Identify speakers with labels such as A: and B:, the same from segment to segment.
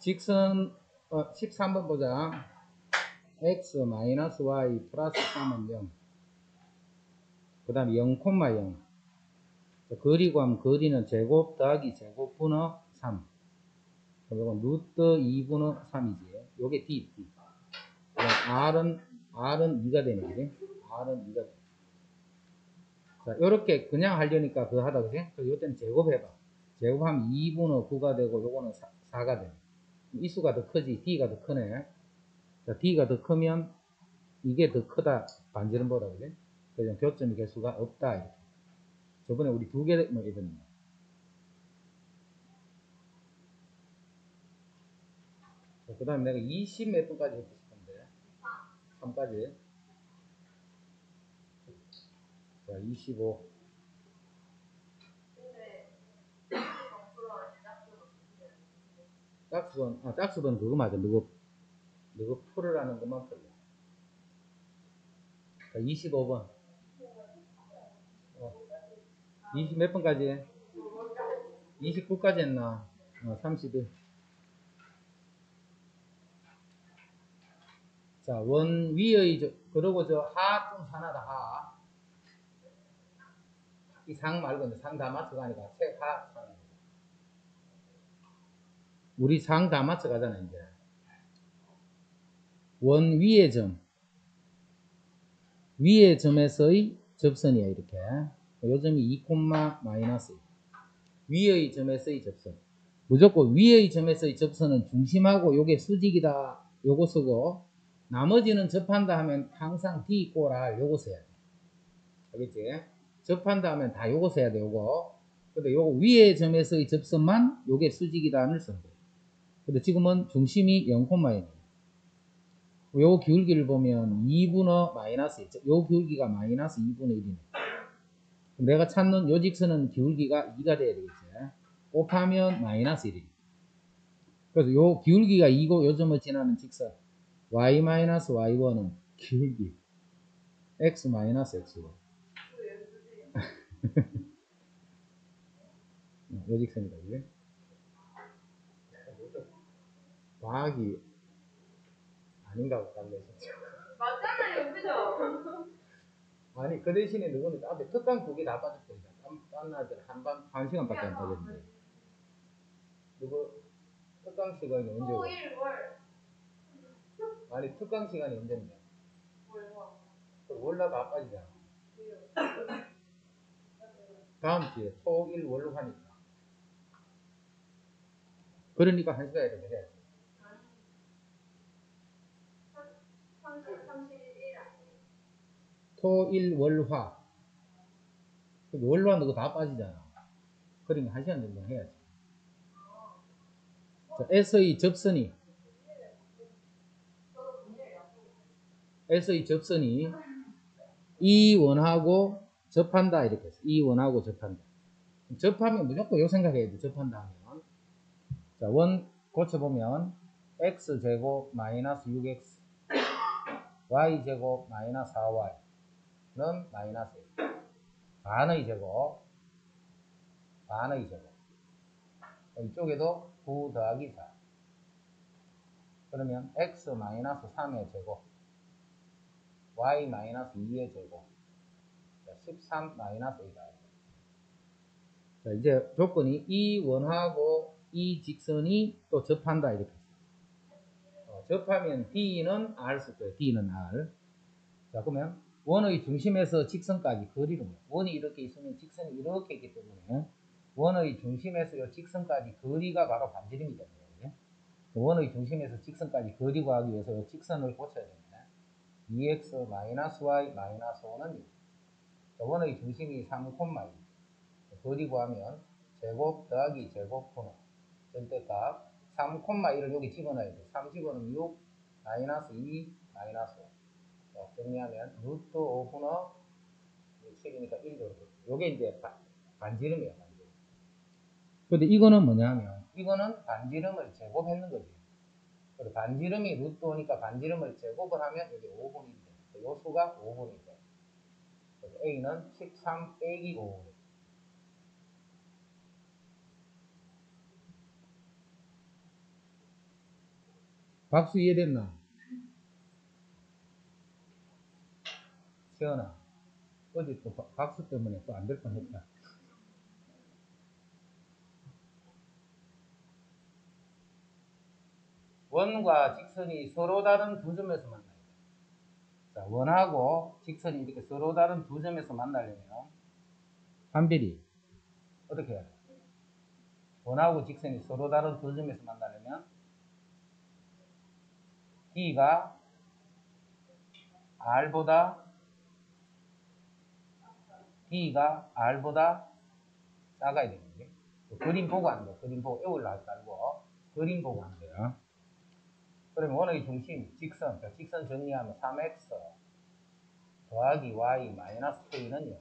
A: 직선 13번 보자. x 마이너스 y 플러스 3은 0. 그 다음에 0,0. 거리고 하면 거리는 제곱 더하기 제곱 분의 3. 그리고 루트 2분의 3이지. 요게 d. 그럼 r은 2가 되네. 그지? r은 2가 돼. 자, 요렇게 그냥 하려니까 그거 하다, 그지? 그래서 요때는 제곱해봐. 제곱하면 2분의 9가 되고, 요거는 4가 돼. 이 수가 더 크지, d가 더 크네. 자, d가 더 크면 이게 더 크다. 반지름보다, 그지? 그래서 교점의 개수가 없다. 이렇게. 저번에 우리 2개 뭐 이랬네. 그 다음에 내가 20 몇 분까지 했고 싶은데 3까지. 자, 25. 짝수번 그거 맞아. 너가 풀으라는 것만 풀려. 자, 25번. 20 몇 번까지? 29까지 했나? 31. 자, 원 위의, 그러고 하 좀 산하다, 하. 이 상 말고, 상 다 맞춰가니까, 책 하. 우리 상 다 맞춰가잖아, 이제. 원 위의 점. 위의 점에서의 접선이야, 이렇게. 요 점이 2, 마이너스. 위의 점에서의 접선. 무조건 위의 점에서의 접선은 중심하고 요게 수직이다. 요거 쓰고, 나머지는 접한다 하면 항상 D, 꼬라 요거 써야 돼. 알겠지? 접한다 하면 다 요거 써야 돼, 요거. 근데 요거 위의 점에서의 접선만 요게 수직이다를 쓴 거예요. 근데 지금은 중심이 0,1. 요 기울기를 보면 2분의 마이너스 1. 요 기울기가 마이너스 2분의 1이네. 내가 찾는 요 직선은 기울기가 2가 돼야 되겠지. 곱하면 마이너스 1이네. 그래서 요 기울기가 2고 요 점을 지나는 직선 y-y1은 기울기 x-x1. 요 직선이다, 그게? 과학이 아닌가 보네, 진짜.
B: 맞잖아요, 그죠?
A: 아니, 그 대신에 너는 앞에 특강 2개 다 빠졌다니까. 딴 날들 한 시간밖에 안 빠졌는데. 누구 특강 시간이 언제고?
B: 토일 월.
A: 아니, 특강 시간이 언제인데?
B: 월화.
A: 월화 다 빠지잖아.
B: 왜요?
A: 다음 주에 토, 일, 월로 하니까. 그러니까 한 시간에 이렇게 해야지.
B: 31일 아니에요?
A: 토, 일, 월화. 월화 너거 다 빠지잖아. 그러니까 한 시간 정도 해야지. 자, S의 접선이 이 원하고 접한다 이렇게 했어. 이 원하고 접한다. 접하면 무조건 요 생각해야 돼. 접한다 하면. 자, 원 고쳐보면 x제곱 마이너스 6x y제곱 마이너스 4y는 마이너스 1. 반의 제곱 이쪽에도 9 더하기 4. 그러면 x 마이너스 3의 제곱 y 마이너스 2의 제곱 13 마이너스 2다. 자, 이제 조건이 이 원하고 이 직선이 또 접한다 이렇게 했어. 접하면 D는 R 쓸 거예요. D는 R. 자, 그러면 원의 중심에서 직선까지 거리를 보여. 원이 이렇게 있으면 직선이 이렇게 있기 때문에 원의 중심에서 이 직선까지 거리가 바로 반지름이 됩니다. 원의 중심에서 직선까지 거리 구하기 위해서 이 직선을 고쳐야 됩니다. 2x-y-5는 6. 원의 중심이 3,2. 거리 구하면 제곱 더하기 제곱분의 절대값 3,1을 여기 집어넣어야 돼. 3 집어넣으면 6 마이너스 2 마이너스 5. 정리하면 루트 5분의 7이니까 1 정도. 요게 이제 반지름이에요. 반지름. 근데 이거는 뭐냐면 이거는 반지름을 제곱했는 거지. 그리고 반지름이 루트 5니까 반지름을 제곱을 하면 여기 5분이 돼. 요 수가 5분이 돼. 그래서 A는 13 빼기 5분. 박수 이해됐나? 시연아, 어제 또 박수 때문에 또 안 될 뻔했다. 원과 직선이 서로 다른 두 점에서 만나요. 자, 원하고 직선이 이렇게 서로 다른 두 점에서 만나려면 판별이 어떻게 해야 돼? 원하고 직선이 서로 다른 두 점에서 만나려면 D가 R보다 작아야 되는 거지. 그림 보고 하는 거야. 그림 보고 외울라 하지 말고 그림 보고 하는 거야. 그러면 원의 중심, 직선, 자, 직선 정리하면 3x 더하기 y 마이너스 k는요.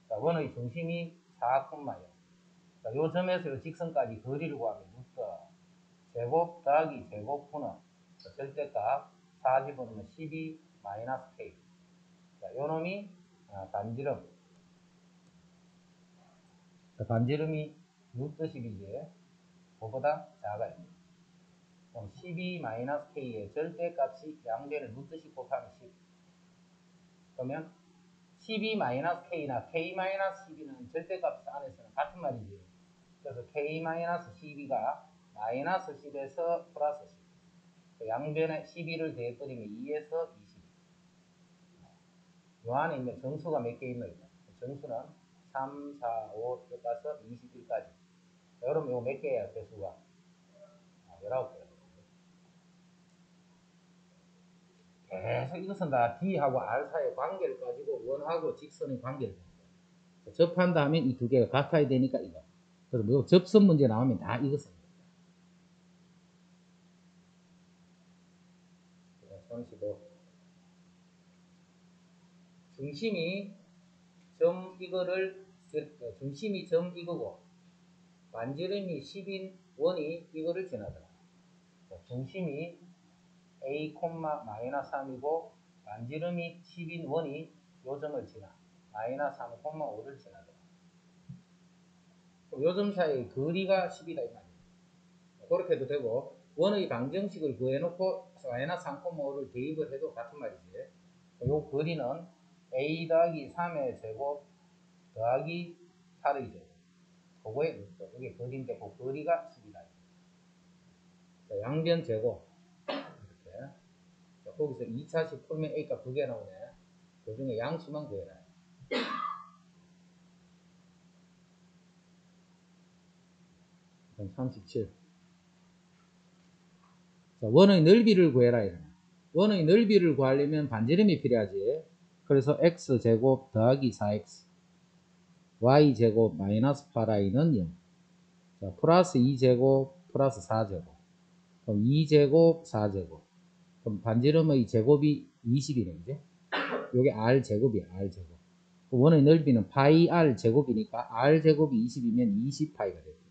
A: 자, 원의 중심이 4,0. 자, 요 점에서 요 직선까지 거리를 구하면 루트 제곱 더하기 제곱분은 절대값 4 집어넣으면 12 마이너스 k. 자, 요 놈이 반지름. 자, 반지름이 루트 10이지. 그거보다 작아요. 그럼 12 마이너스 k의 절대값이 양변을 루트 10 곱하면 10. 그러면 12 마이너스 k나 k 마이너스 12는 절대값 안에서는 같은 말이지. 그래서 k 마이너스 12가 마이너스 10에서 플러스 10. 양변에 12를 대해버리면 2에서 20. 요 안에 있는 정수가 몇 개 있나? 정수는 3, 4, 5, 쭉 가서 21까지. 여러분, 이거 몇 개예요, 배수가? 19개. 계속 이것은 다 D하고 R 사이의 관계를 가지고 원하고 직선의 관계를 보는 거예요. 접한 다음에 이 두 개가 같아야 되니까 이거. 그래서 뭐 접선 문제 나오면 다 이것은. 35. 중심이 점 이거고 반지름이 10인 원이 이거를 지나더라. 중심이 A, 마이너스 3이고 반지름이 10인 원이 요 점을 지나 마이너스 3, 5를 지나더라. 요 점 사이의 거리가 10이다 이 말이에요. 그렇게 해도 되고 원의 방정식을 구해놓고 마이너스 3, 5를 대입을 해도 같은 말이지. 요 거리는 A 더하기 3의 제곱 더하기 8의 제곱. 그거에 루트. 이게 거리인데 그 거리가 10이다. 자, 양변 제곱. 이렇게. 자, 거기서 2차식 풀면 A값 2개 나오네. 그 중에 양수만 구해라. 37. 자, 원의 넓이를 구해라. 이러네. 원의 넓이를 구하려면 반지름이 필요하지. 그래서 x제곱 더하기 4x y제곱 마이너스 8i는 0. 자, 플러스 2제곱 플러스 4제곱. 그럼 2제곱 4제곱. 그럼 반지름의 제곱이 20이네. 이제 요게 r제곱이야. r제곱. 원의 넓이는 파이 r 제곱이니까 r제곱이 20이면 20파이가 되죠.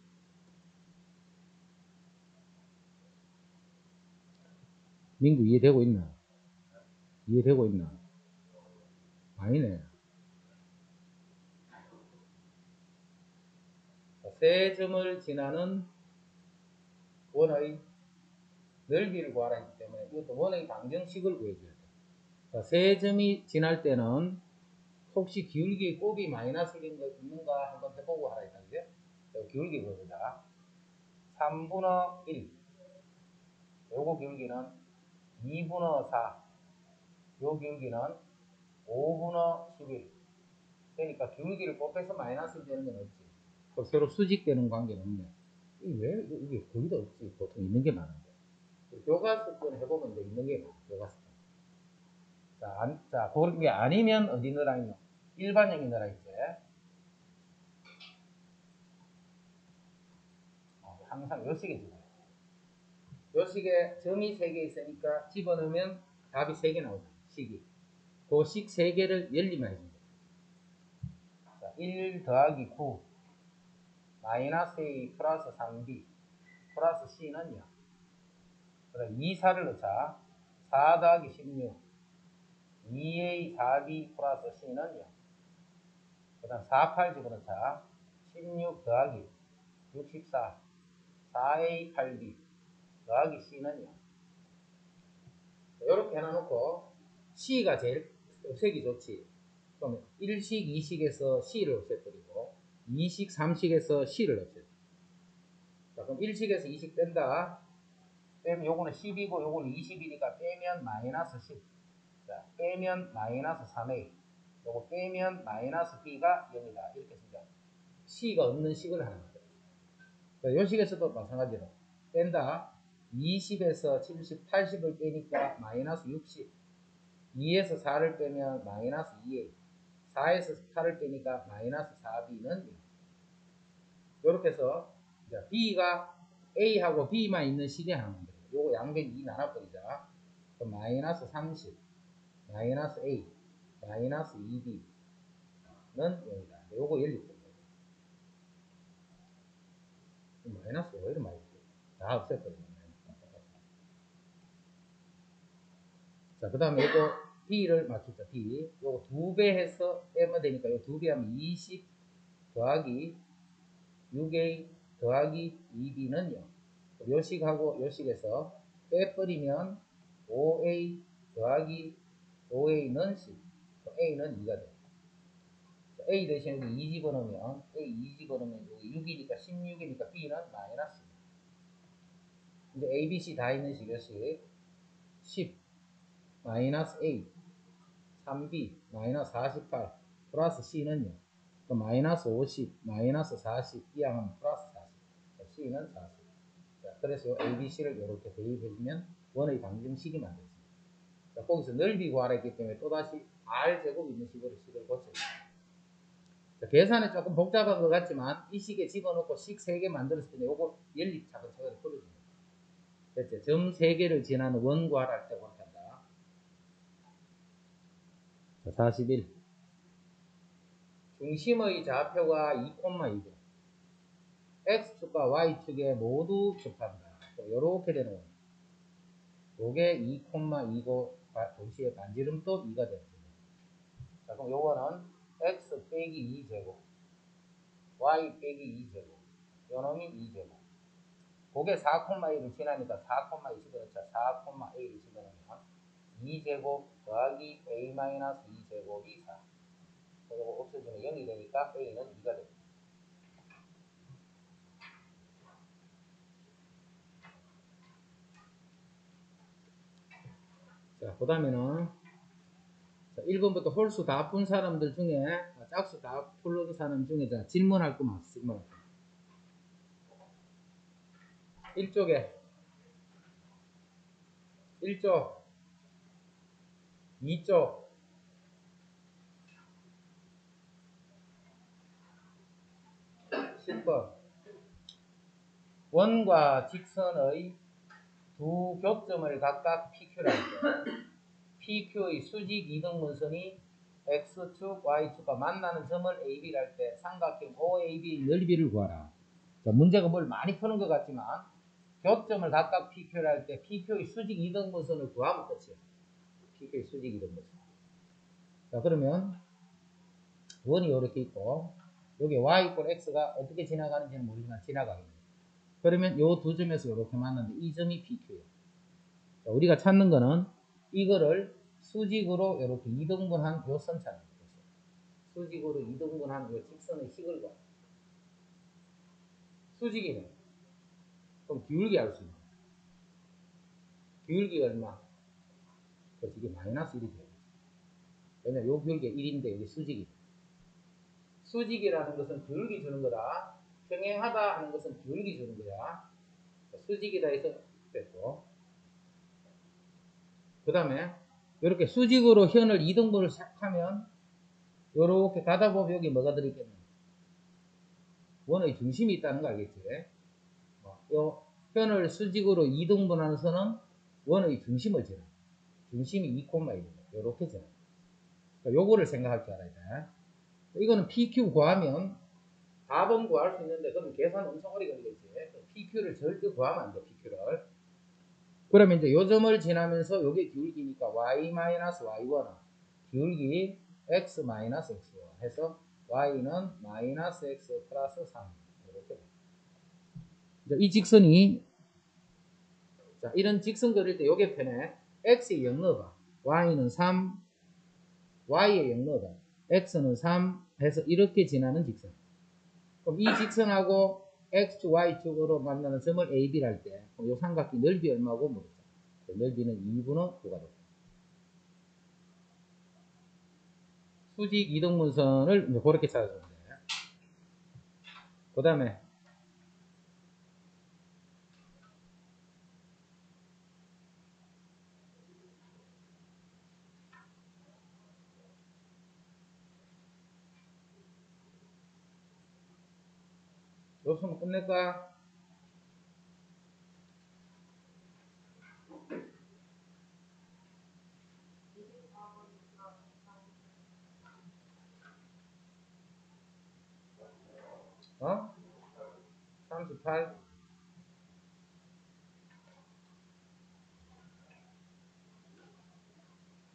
A: 민구 이해되고 있나? 이해되고 있나? 아니네. 세 점을 지나는 원의 넓이를 구하라 했기 때문에 이것도 원의 방정식을 구해줘야 돼. 자, 세 점이 지날 때는 혹시 기울기의 곱이 마이너스인 거 있는가 한번 해보고 하라 했는데 기울기 구해보자. 3분의 1 요거 기울기는 2분의 4 요 기울기는 5분의 11 그러니까 기울기를 곱해서 마이너스 되는 건 없지. 그럼 서로 수직되는 관계는 없네. 왜 이게 거의 다 없지. 보통 있는 게 많은데. 교과서권 해보면 이제 있는 게 많아. 교과서권. 자, 그게 아니면 어디 넣으라 있노? 일반형이 넣으라 있지. 항상 요 식에 집어넣어. 요 식에 점이 3개 있으니까 집어넣으면 답이 3개 나오죠. 식이. 그 식 3개를 열리만 해줍니다. 자, 1 더하기 9 마이너스 A 플러스 3B 플러스 C는요. 그럼 2, 4를 넣자. 4 더하기 16 2A 4B 플러스 C는요. 그 다음 4, 8 집어넣자. 16 더하기 64 4A 8B 더하기 C는요. 이렇게 해놔놓고 C가 제일 없애기 좋지. 그럼 1식, 2식에서 C를 없애버리고 2식, 3식에서 C를 없애버리고. 자, 그럼 1식에서 2식 뺀다. 빼면 요거는 10이고 요거는 20이니까 빼면 마이너스 10. 자, 빼면 마이너스 3A. 요거 빼면 마이너스 B가 0이다. 이렇게 쓰자. C가 없는 식을 하는 거예요. 요 식에서도 마찬가지로 뺀다. 20에서 70, 80을 빼니까 마이너스 60. 2에서 4를 빼면 마이너스 2A. 4에서 8을 빼니까 마이너스 4B는 0. 이렇게 해서 B가 A하고 B만 있는 식이 하는 거예요. 요거 양변 2 나눠버리자. 그럼 마이너스 30, 마이너스 A, 마이너스 2B는 0이다. 요거 연립된 거예요. 마이너스 5를 많이 다 없애버리면 자, 그 다음에 요거 B를 맞추자. B. 요거 2배 해서 빼면 되니까 요 2배 하면 20 더하기 6A 더하기 2B는 0. 요식하고 요식에서 빼버리면 5A 더하기 5A는 10. A는 2가 돼. A 대신 여기 2 집어넣으면 A 2 집어넣으면 여기 6이니까 16이니까 B는 마이너스. 이제 A, B, C 다 있는 식이었지. 10 마이너스 A 3B 마이너스 48 플러스 C는요. 그 마이너스 50 마이너스 40 이항하면 플러스 40. C는 40. 자, 그래서 A, B, C를 이렇게 대입해주면 원의 방정식이 만들어집니다. 자, 거기서 넓이 구하라 했기 때문에 또다시 R 제곱 있는 식으로 식을 고쳐요. 계산은 조금 복잡한 것 같지만 이 식에 집어넣고 식 3개 만들었을 때 요거 연립 차근차근 풀어줍니다. 됐죠? 점 3개를 지나는 원 구하라 할 때 그렇게 한다. 자, 41. 중심의 좌표가 2,2고 X축과 Y축에 모두 접한다. 요렇게 되는 겁니다. 요게 2,2고 동시에 반지름도 2가 됩니다. 자, 그럼 요거는 X 빼기 2제곱 Y 빼기 2제곱 요놈이 2제곱 그게 4,2를 지나니까 4,2 집어넣자. 4,A를 집어넣으면 2제곱 더하기 A-2제곱이 4. 이거 없어지면 0이 되니까 A는 2가 됩니다. 자, 그 다음에는 1번부터 홀수 다 푼 사람들 중에 짝수 다 풀은 사람 중에 자, 질문할 거만 질문할 거. 1쪽에 1쪽 2쪽 10번 원과 직선의 두 교점을 각각 PQ라 할때 PQ의 수직 이등분선이 X축, Y축과 만나는 점을 AB를 할 때 삼각형 OAB의 넓이를 구하라. 자, 문제가 뭘 많이 푸는 것 같지만 교점을 각각 PQ를 할 때 PQ의 수직 이등분선을 구하면 끝이에요. PQ의 수직 이등분선. 자, 그러면 원이 이렇게 있고 여기 Y = X가 어떻게 지나가는지는 모르지만 지나가겠네요. 그러면 이 두 점에서 이렇게 만났는데 이 점이 PQ예요. 자, 우리가 찾는 거는 이거를 수직으로 이렇게 이등분한 요 선 찾는 거죠. 수직으로 이등분한 요 직선의 식을 봐. 수직이네. 그럼 기울기 알 수 있는 거야. 기울기가 얼마? 그래서 이게 마이너스 1이 돼요. 왜냐면 요 기울기가 1인데 여기 수직이. 수직이라는 것은 기울기 주는 거다. 평행하다 하는 것은 기울기 주는 거야. 수직이다 해서 됐고. 그 다음에 이렇게 수직으로 현을 2등분을 하면 이렇게 가다 보면 여기 뭐가 들어있겠노? 원의 중심이 있다는 거 알겠지? 요 편을 수직으로 2등분하는 선은 원의 중심을 지나. 중심이 2,1입니다. 요렇게 지나. 그러니까 요거를 생각할 줄 알아야 돼. 이거는 PQ 구하면 답은 구할 수 있는데 그럼 계산 엄청 오래 걸리겠지. PQ를 절대 구하면 안 돼. PQ를. 그러면 이제 요 점을 지나면서 요게 기울기니까 Y-Y1 기울기 X-X1 해서 Y는 마이너스 X 플러스 3 이렇게 이 직선이 자, 이런 직선 그릴 때 요게 편해. x에 0 넣어봐. y는 3, y에 0 넣어봐. x는 3 해서 이렇게 지나는 직선. 그럼 이 직선하고 x, y 쪽으로 만나는 점을 a, b를 할 때, 이 삼각기 넓이 얼마고 물었죠. 넓이는 2분의 9가 됐다. 수직 이동문선을 이제 그렇게 찾아주면 돼. 그 다음에 없으면 끝낼까? 어? 38?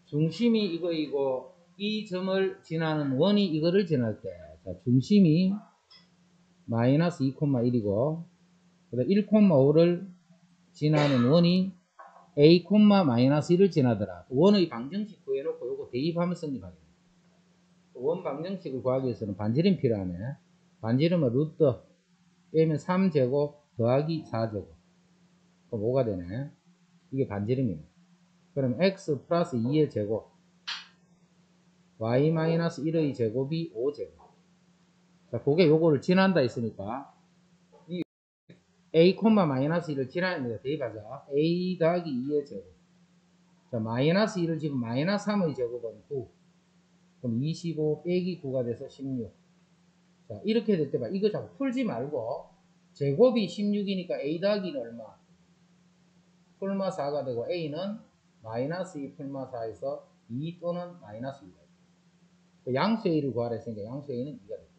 A: 중심이 이거이고 이 점을 지나는 원이 이거를 지날 때, 자, 중심이 마이너스 2,1이고 1,5를 지나는 원이 a, 마이너스 1을 지나더라. 원의 방정식 구해놓고 요거 대입하면 성립하겠네. 원 방정식을 구하기 위해서는 반지름 필요하네. 반지름은 루트 빼면 3제곱 더하기 4제곱. 그럼 5가 되네. 이게 반지름이네. 그럼 x 플러스 2의 제곱 y 마이너스 1의 제곱이 5제곱. 자, 그게 요거를 지난다 했으니까 이 a, 마이너스 1을 지나는데 대입하자. a 더하기 2의 제곱. 자, 마이너스 1을 지금 마이너스 3의 제곱은 9. 그럼 25 빼기 9가 돼서 16. 자, 이렇게 될 때 봐. 이거 자꾸 풀지 말고 제곱이 16이니까 a 더하기는 얼마? 풀마 4가 되고 a는 마이너스 2 풀마 4에서 2 또는 마이너스 2가 양수의 1을 구하라 했으니까 양수의 2는 2가 됐고.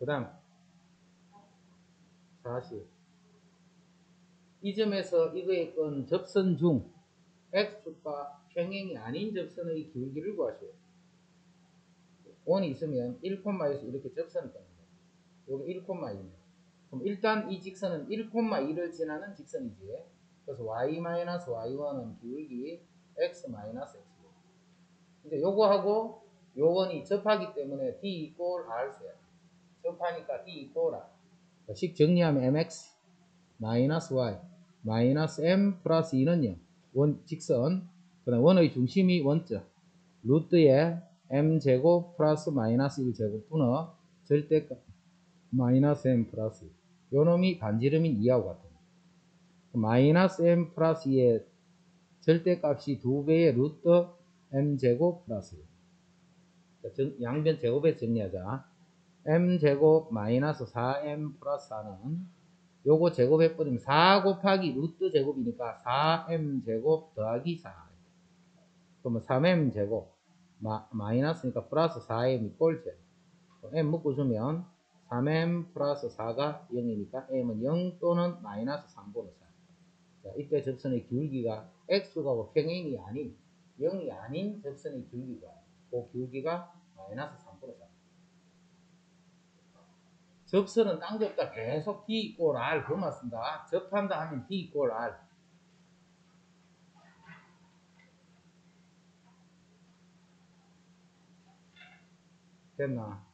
A: 그 다음 40. 이 점에서 이거의 건 접선 중 x축과 평행이 아닌 접선의 기울기를 구하시오. 원이 있으면 1,2에서 이렇게 접선을 겁니다. 여기 1,2네. 그럼 일단 이 직선은 1,2를 지나는 직선이지. 그래서 y-y1은 기울기 x-x. 이제 요거하고 요 원이 접하기 때문에 d 이꼴 r 써야 돼. 접하니까 d 이꼴 r. 식 정리하면 mx 마이너스 y 마이너스 m 플러스 2는요. 원 직선. 그 다음 원의 중심이 원점. 루트에 m제곱 플러스 마이너스 1제곱 분의 절대값 마이너스 m 플러스 2. 요 놈이 반지름인 2하고 같은. 마이너스 m 플러스 2의 절대값이 2배의 루트 m제곱 플러스 1. 양변 제곱에 정리하자. m제곱 마이너스 4m 플러스 4는 요거 제곱해버리면 4 곱하기 루트 제곱이니까 4m제곱 더하기 4. 그러면 3m제곱 마이너스니까 플러스 4m이 꼴제. m 묶어주면 3m 플러스 4가 0이니까 m은 0 또는 마이너스 3분의 4. 자, 이때 접선의 기울기가 x가 평행이 아닌 0이 아닌 접선의 기울기가 그 기울기가 마이너스 3분의 4. 접선은 딴 게 없다. 계속 d 이꼴 r 그것만 쓴다. 접한다 하면 d 이꼴 r. 됐나?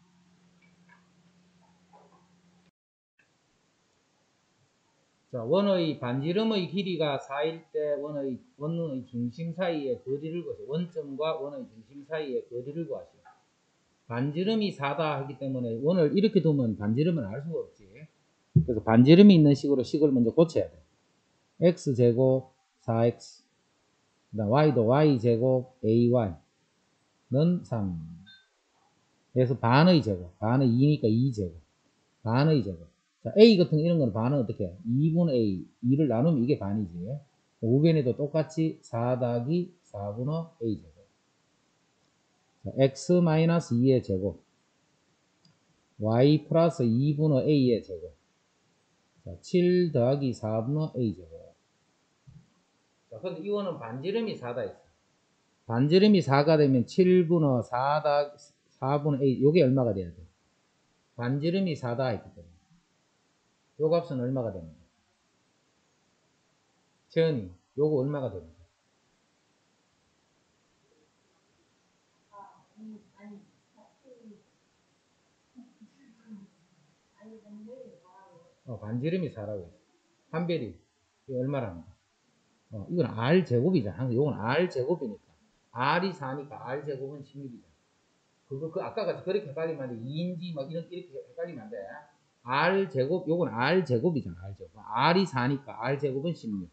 A: 자, 원의 반지름의 길이가 4일 때 원의 중심 사이의 거리를 구하시오. 원점과 원의 중심 사이의 거리를 구하시오. 반지름이 4다 하기 때문에 원을 이렇게 두면 반지름은 알 수가 없지. 그래서 반지름이 있는 식으로 식을 먼저 고쳐야 돼. x제곱 4x 그다음 y도 y제곱 ay는 3. 그래서 반의 제곱, 반의 2니까 2제곱, 반의 제곱. 자, a 같은 이런 거는 반은 어떻게 해? 2분의 a, 2를 나누면 이게 반이지. 우변에도 똑같이 4 더하기 4분의 a 제곱. 자, x-2의 제곱, y 플러스 2분의 a의 제곱. 자, 7 더하기 4분의 a 제곱. 자, 근데 이거는 반지름이 4다 했어. 반지름이 4가 되면 7분의 4 더하기 4분의 a, 요게 얼마가 돼야 돼? 반지름이 4다 했기 때문에. 요 값은 얼마가 됩니까? 채연이, 요거 얼마가 됩니까? 반지름이 4라고 했어. 한별이, 이거 얼마랍니까? 이건 R 제곱이잖아. 항상 요건 R 제곱이니까. R이 4니까 R 제곱은 16이잖아. 아까 같이 그렇게 헷갈리면 안 돼. 2인지 막 이렇게 헷갈리면 안 돼. R 제곱, 요건 R 제곱이잖아. R 제곱. R이 4니까 R 제곱은 16.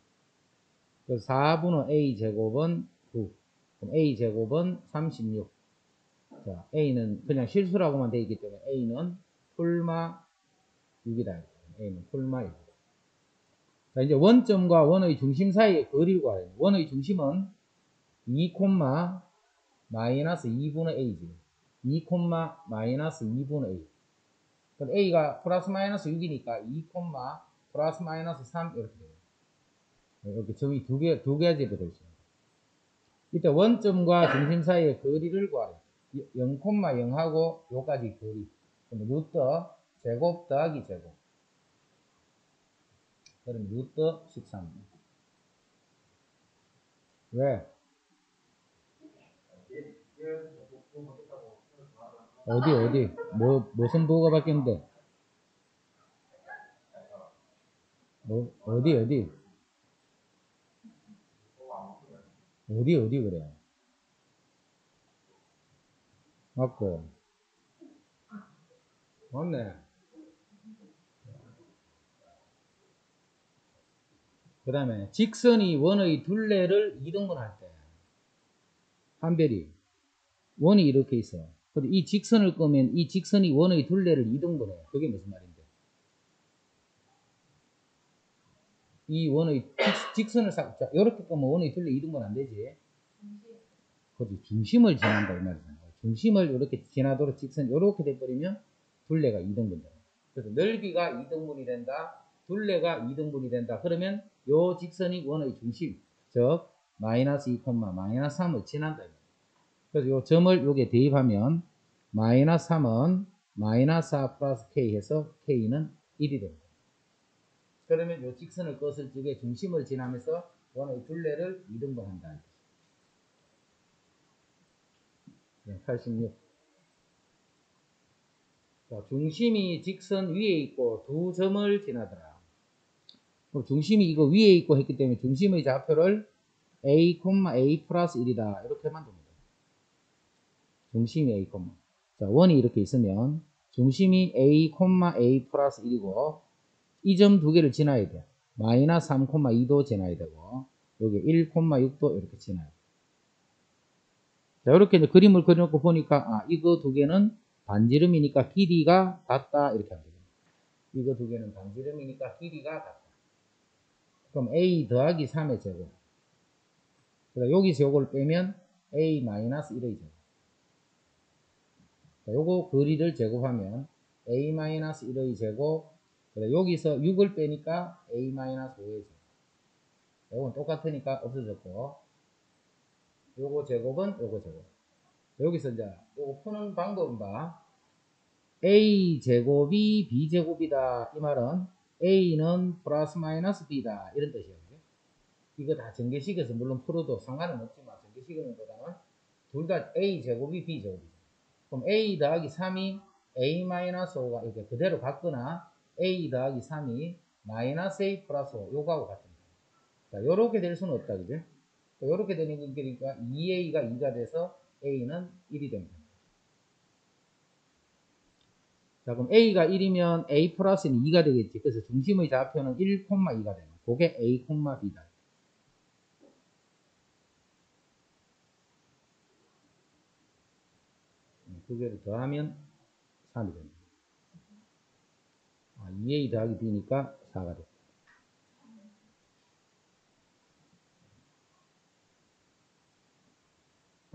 A: 그래서 4분의 A 제곱은 9. 그럼 A 제곱은 36. 자, A는 그냥 실수라고만 되어 있기 때문에 A는 풀마 6이다. A는 풀마 6. 자, 이제 원점과 원의 중심 사이의 거리를 구하래요. 원의 중심은 2, 마이너스 2분의 A지. 2, 마이너스 2분의 A. 그럼 A가 플러스 마이너스 6이니까 2, 플러스 마이너스 3 이렇게 돼요. 이렇게 점이 두 가지로 되어 있습니다. 이때 원점과 중심 사이의 거리를 구하래요. 0,0하고 요까지 거리. 그럼 루트 제곱 더하기 제곱. 그럼 루트 13. 왜? 어디? 무슨 부호가 바뀌는데? 어디? 어디 그래? 맞고. 맞네. 그 다음에 직선이 원의 둘레를 이등분할 때 한별이 원이 이렇게 있어. 근데 이 직선을 끄면 이 직선이 원의 둘레를 이등분해. 그게 무슨 말인데? 이 원의 직선을 싹 이렇게 끄면 원의 둘레 이등분 안 되지. 그렇지. 중심을 지난다 이 말이잖아. 중심을 이렇게 지나도록 직선 이렇게 돼버리면 둘레가 이등분돼. 그래서 넓이가 이등분이 된다. 둘레가 이등분이 된다. 그러면 요 직선이 원의 중심, 즉 마이너스 2, 마이너스 3을 지난다. 그래서 요 점을 요게 대입하면 마이너스 3은 마이너스 4 플러스 K 해서 K는 1이 됩니다. 그러면 요 직선을 껐을 적에 중심을 지나면서 원의 둘레를 이등분한다. 86. 자, 중심이 직선 위에 있고 두 점을 지나더라. 중심이 이거 위에 있고 했기 때문에 중심의 좌표를 A, A 플러스 1이다. 이렇게만 둡니다. 중심이 A, 자, 원이 이렇게 있으면 중심이 A, A 플러스 1이고 이 점 두 개를 지나야 돼. 마이너스 3, 2도 지나야 되고 여기 1, 6도 이렇게 지나야 돼. 자, 이렇게 이제 그림을 그려놓고 보니까 이거 두 개는 반지름이니까 길이가 같다 이렇게 하면 됩니다. 이거 두 개는 반지름이니까 길이가 같다. 그럼 A 더하기 3의 제곱. 그러니까 여기서 요걸 빼면 A 마이너스 1의 제곱. 자, 요거 거리를 제곱하면 A 마이너스 1의 제곱. 여기서 6을 빼니까 A 마이너스 5의 제곱. 요건 똑같으니까 없어졌고. 요거 제곱은 요거 제곱. 여기서 이제 요거 푸는 방법은 봐. A 제곱이 B 제곱이다. 이 말은 A는 플러스 마이너스 B다. 이런 뜻이에요. 이거 다 전개식에서 물론 풀어도 상관은 없지만 전개식은 보다는 둘 다 A 제곱이 B 제곱이죠. 그럼 A 더하기 3이 A 마이너스 5가 이렇게 그대로 같거나 A 더하기 3이 마이너스 A 플러스 5 요거하고 같습니다. 자, 요렇게 될 수는 없다. 그죠? 요렇게 되는 거니까 2A가 2가 돼서 A는 1이 됩니다. 자, 그럼 A가 1이면 A 플러스는 2가 되겠지. 그래서 중심의 좌표는 1, 2가 되는. 그게 A, B다. 두 개를 더하면 3이 됩니다. 2A 더하기 B니까 4가 됩니다.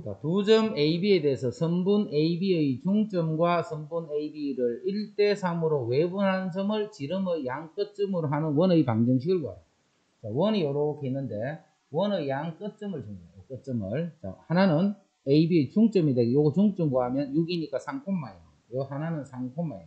A: 자, 두 점 AB에 대해서 선분 AB의 중점과 선분 AB를 1대3으로 외분하는 점을 지름의 양 끝점으로 하는 원의 방정식을 구하라. 자, 원이 이렇게 있는데 원의 양 끝점을 줍니다. 끝점을. 자, 하나는 AB의 중점이 되고 요거 중점 구하면 6이니까 3,0. 요 하나는 3,0.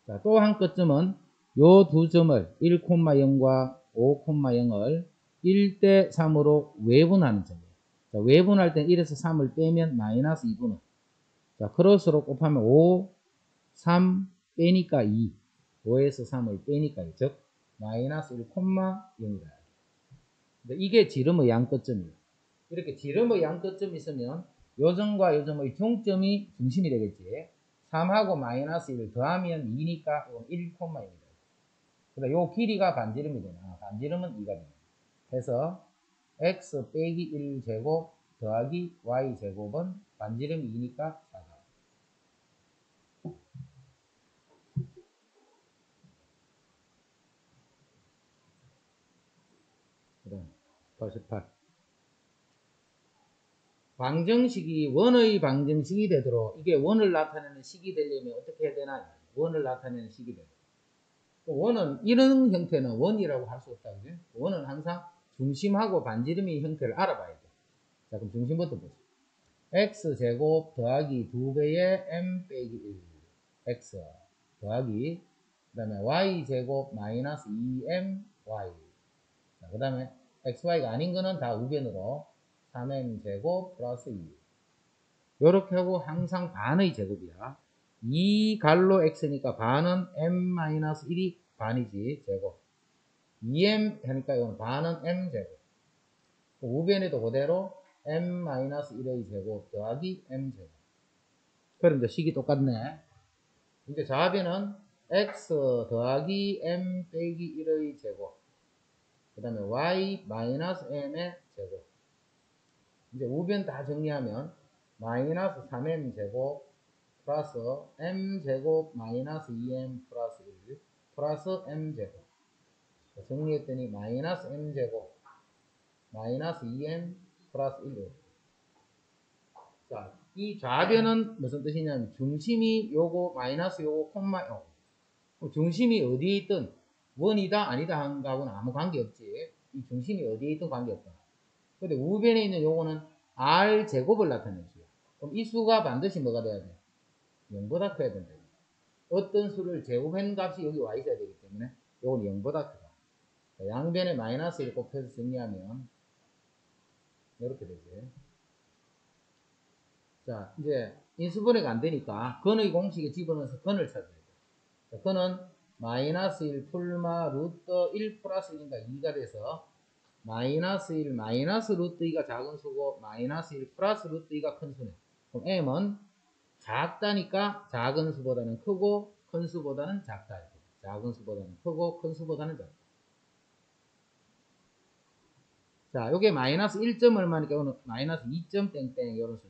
A: 자, 또 한 끝점은 요 두 점을 1,0과 5,0을 1대 3으로 외분하는 점이에요. 자, 외분할 땐 1에서 3을 빼면 마이너스 2분의. 자, 크로스로 곱하면 5, 3 빼니까 2. 5에서 3을 빼니까 2. 즉, 마이너스 1,0이다. 이게 지름의 양끝점이에요. 이렇게 지름의 양끝점이 있으면 요점과 요점의 중점이 중심이 되겠지. 3하고 마이너스 1을 더하면 2니까 1,입니다. 그러니까 요 길이가 반지름이 되나. 반지름은 2가 됩니다. 그래서 x 빼기 1제곱 더하기 y제곱은 반지름이 2니까 4다. 그 다음 88. 방정식이 원의 방정식이 되도록 이게 원을 나타내는 식이 되려면 어떻게 해야 되나? 원을 나타내는 식이 되도록. 원은 이런 형태는 원이라고 할 수 없다. 그죠? 원은 항상 중심하고 반지름의 형태를 알아봐야 돼. 자, 그럼 중심부터 보죠. x제곱 더하기 2배의 m 빼기 1 x 더하기 그 다음에 y제곱 마이너스 2m y. 그 다음에 xy가 아닌 거는 다 우변으로 3m제곱 플러스 2. 요렇게 하고 항상 반의 제곱이야. 2갈로 x니까 반은 m-1이 반이지, 제곱. 2m 하니까 이건 반은 m제곱. 우변에도 그대로 m-1의 제곱 더하기 m제곱. 그럼 이제 식이 똑같네. 이제 좌변은 x 더하기 m 빼기 1의 제곱. 그 다음에 y 마이너스 m의 제곱. 이제 우변 다 정리하면 마이너스 3m 제곱 플러스 m 제곱 마이너스 2m 플러스 1 플러스 m 제곱. 정리했더니 마이너스 m 제곱 마이너스 2m 플러스 1. 자, 이 좌변은 무슨 뜻이냐면 중심이 요거 마이너스 요거 콤마 요거. 중심이 어디에 있든 원이다 아니다 하는 거하고는 아무 관계없지. 이 중심이 어디에 있든 관계없다. 근데 우변에 있는 요거는 r 제곱을 나타내는 수야. 그럼 이 수가 반드시 뭐가 돼야 돼? 0보다 커야 된다. 어떤 수를 제곱한 값이 여기 와 있어야 되기 때문에 요건 0보다 크다. 자, 양변에 마이너스 1 곱해서 정리하면 이렇게 되지. 자, 이제 인수분해가 안 되니까 근의 공식에 집어넣어서 근을 찾아야 돼. 자, 근은 마이너스 1 풀마 루트 1 플러스 1인가 2가 돼서 마이너스 1 마이너스 루트 2가 작은 수고 마이너스 1 플러스 루트 2가 큰 수네. 그럼 m은 작다니까 작은 수보다는 크고 큰 수보다는 작다. 작은 수보다는 크고 큰 수보다는 작다. 자, 요게 마이너스 1점 얼마니까 이거는 마이너스 2점 땡땡 요런 수지.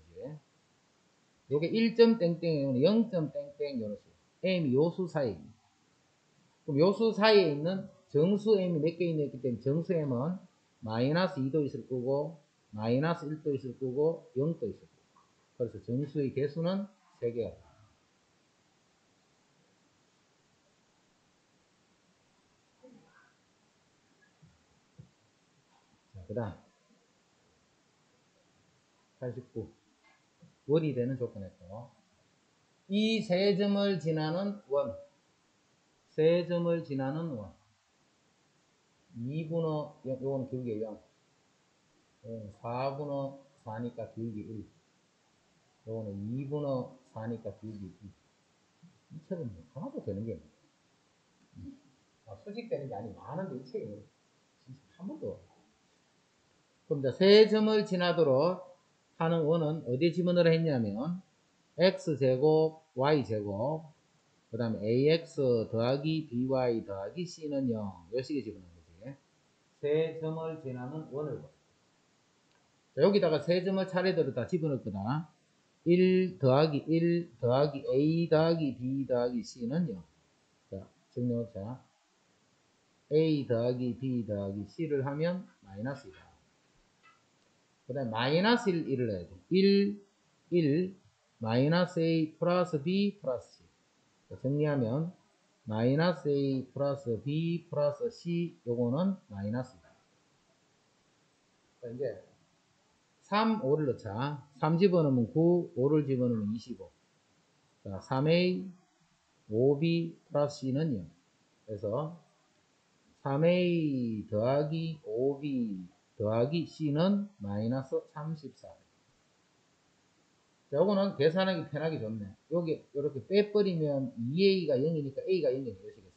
A: 요게 1점 땡땡 요는 0점 땡땡 요런 수. m이 요수 사이에 있는. 그럼 요수 사이에 있는 정수 m이 몇 개 있기 때문에 정수 m은 마이너스 2도 있을 거고 마이너스 1도 있을 거고 0도 있을 거고. 그래서 정수의 개수는 3개가. 자, 그 다음 89. 원이 되는 조건에서 이 세 점을 지나는 원. 세 점을 지나는 원. 2분의 요건 길게 0. 4분의 4니까 길게 1. 요거는 2분의 4니까 길게 2. 이 책은 뭐 하나도 되는 게 없네. 수직되는 게 아니 많은데 이 책이 진짜 한 번도. 그럼 이제 세 점을 지나도록 하는 원은 어디에 집어넣으라 했냐면 x제곱 y제곱 그 다음에 ax 더하기 by 더하기 c는 0. 요 식에 집어넣는 거지. 세 점을 지나는 원을 봐. 자, 여기다가 세 점을 차례대로 다 집어넣을 거다. 1 더하기 1 더하기 a 더하기 b 더하기 c는 0. 자, 정리해봅시다. a 더하기 b 더하기 c를 하면 마이너스 2다. 그 다음에 마이너스 1을 해야 돼. 1 마이너스 a 플러스 b 플러스 c. 자, 정리하면 마이너스 a 플러스 b 플러스 c 요거는 마이너스다. 자, 이제 3, 5를 넣자. 3 집어넣으면 9, 5를 집어넣으면 25. 자, 3a, 5b 플러스 c는 0. 그래서 3a 더하기 5b 더하기 c는 마이너스 34. 자, 요거는 계산하기 편하게 좋네. 여기 이렇게 빼버리면 2a가 0이니까 a가 0이 되시겠어요.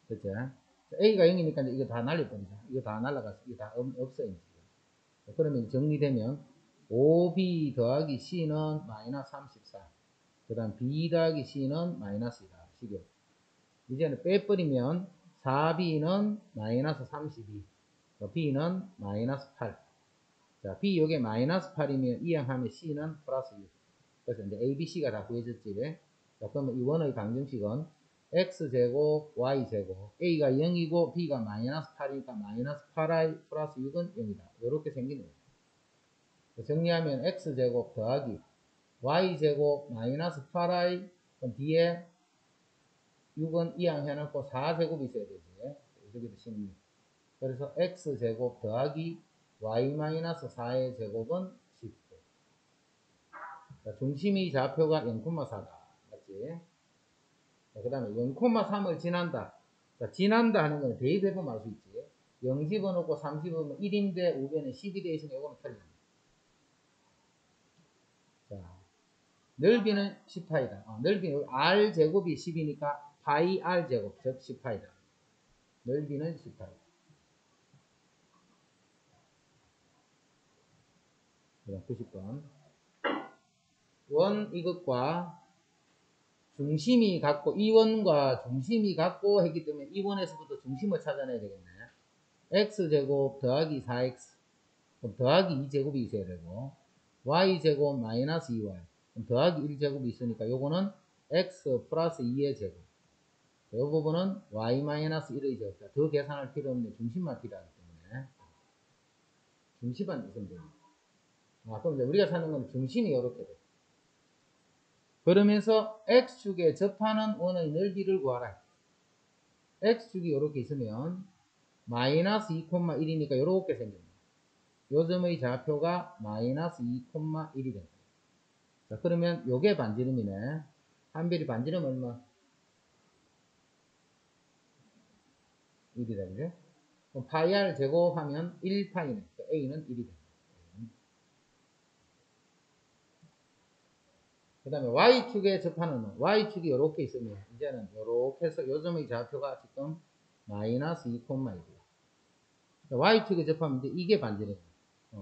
A: 그치? a가 0이니까 이거 다 날려버리자. 이거 다 날라가서 이거 다 없어요. 지금. 그러면 정리되면 5b 더하기 c는 마이너스 34. 그 다음 b 더하기 c는 마이너스이다. 식용. 이제는 빼버리면 4b는 마이너스 32. b는 마이너스 8. 자, b 요게 마이너스 8이면 이항하면 c는 플러스 6. 그래서 이제 a, b, c가 다 구해졌지. 자, 그러면 이 원의 방정식은 x제곱 y제곱 a가 0이고 b가 마이너스 8이니까 마이너스 8i 플러스 6은 0이다. 이렇게 생기네요. 정리하면 x제곱 더하기 y제곱 마이너스 8i 그럼 뒤에 6은 이항 해놓고 4제곱이 있어야 되지. 여기도 16. 그래서 x제곱 더하기 y-4의 제곱은 19. 자, 중심의 좌표가 0,4다. 맞지? 그 다음에 0,3을 지난다. 자, 지난다 하는 건 대입해보면 알 수 있지. 0 집어넣고 3 집어넣으면 1인데 5배는 10이 되어 있으니까 이거는 틀립니다. 자, 넓이는 10파이다. 넓이는 r제곱이 10이니까 파이 r제곱, 즉 10파이다. 넓이는 10파이다. 그럼 90번. 원 이것과 중심이 같고 이 원과 중심이 같고 했기 때문에 이 원에서부터 중심을 찾아내야 되겠네. x제곱 더하기 4x 그럼 더하기 2제곱이 있어야 되고 y제곱 마이너스 2y 그럼 더하기 1제곱이 있으니까 요거는 x 플러스 2의 제곱 이 부분은 y 마이너스 1의 제곱. 더 계산할 필요 없네. 중심만 필요하기 때문에 중심만 있으면 됩니다. 그럼 이제 우리가 찾는 건 중심이 이렇게 돼. 그러면서 x축에 접하는 원의 넓이를 구하라. x축이 이렇게 있으면 마이너스 2,1이니까 이렇게 생깁니다. 요점의 좌표가 마이너스 2,1이 됩니다. 자, 그러면 요게 반지름이네. 한별이 반지름 얼마? 1이다, 그죠? 그럼 파이 r 제곱하면 1파이네. a는 1이 됩니다. 그 다음에 y축에 접하는 y축이 이렇게 있으면 이제는 이렇게 해서 요점의 좌표가 지금 마이너스 2,1이야. y축에 접하면 이제 이게 반지름이야.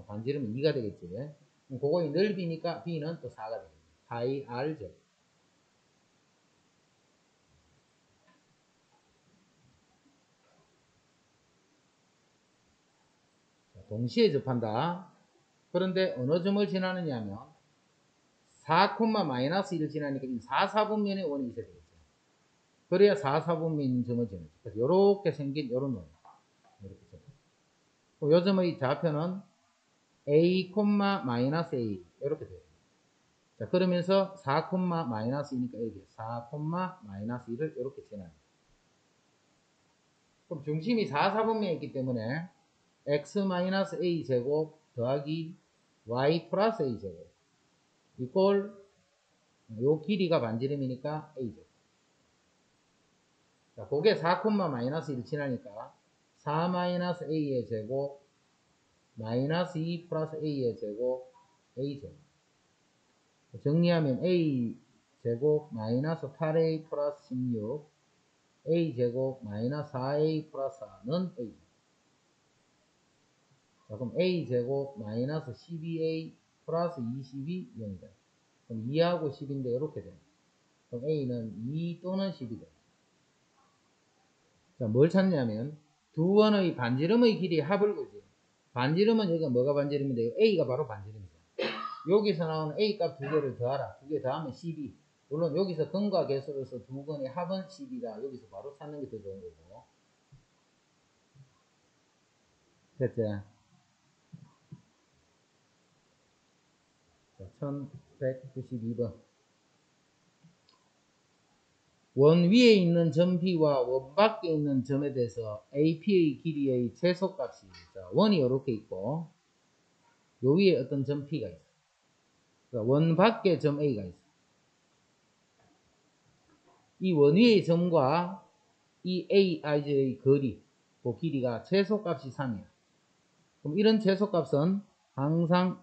A: 반지름은 2가 되겠지. 그럼 그거의 넓이니까 b는 또 4가 되겠네. 파이 r 제곱. 동시에 접한다. 그런데 어느 점을 지나느냐 하면 4, 마이너스 1을 지나니까 이 4, 4분면의 원이 있어야 되겠죠. 그래야 4, 4분면 점을 지나죠. 그래서 이렇게 생긴 이런 원. 이렇게 요 점의 좌표는 a, 마이너스 a 이렇게 돼요. 자, 그러면서 4, 마이너스 2니까 여기 4, 마이너스 1을 이렇게 지나요. 그럼 중심이 4, 4분면에 있기 때문에 x 마이너스 a 제곱 더하기 y 플러스 a 제곱 이꼴 요 길이가 반지름이니까 a 제곱. 자, 그게 4, 마이너스 1 지나니까 4 마이너스 a의 제곱 마이너스 2 플러스 a의 제곱 a 제곱. 정리하면 a 제곱 마이너스 8a 플러스 16 a 제곱 마이너스 4a 플러스 4는 a. 자, 그럼 a 제곱 마이너스 12a 플러스 20이 0이다. 그럼 2하고 10인데 이렇게 돼. 그럼 a는 2 또는 10이 돼. 자, 뭘 찾냐면 두 원의 반지름의 길이 합을 보지. 반지름은 여기가 뭐가 반지름인데 a가 바로 반지름이죠. 여기서 나오는 a 값 두 개를 더하라. 두 개 더하면 12. 물론 여기서 근과 계수로서 두 건의 합은 10이다. 여기서 바로 찾는 게 더 좋은 거고. 됐죠? 자, 1192번. 원 위에 있는 점 B와 원 밖에 있는 점에 대해서 AP의 길이의 최소값이 원이 이렇게 있고 요 위에 어떤 점 P가 있어. 그러니까 원 밖에 점 A가 있어. 이 원 위의 점과 이 AI의 거리, 그 길이가 최소값이 3이야. 그럼 이런 최소값은 항상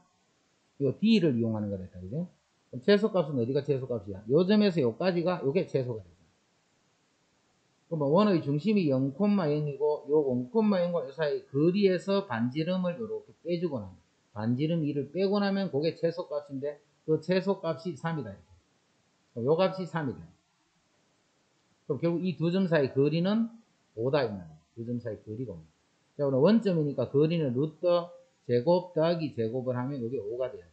A: 요 D를 이용하는 거랬다, 그죠? 그럼 최소값은 어디가 최소값이야? 요 점에서 요까지가 요게 최소가 되죠. 그러면 원의 중심이 0,0이고 요 0,0과 요 사이 거리에서 반지름을 이렇게 빼주고 나면 반지름 2를 빼고 나면 그게 최소값인데 그 최소값이 3이다. 요 값이 3이다. 그럼 결국 이 두 점 사이 거리는 5다. 이 말이야. 두 점 사이 거리가 5. 자, 오늘 원점이니까 거리는 루트 제곱 더하기 제곱을 하면 이게 5가 돼야 돼.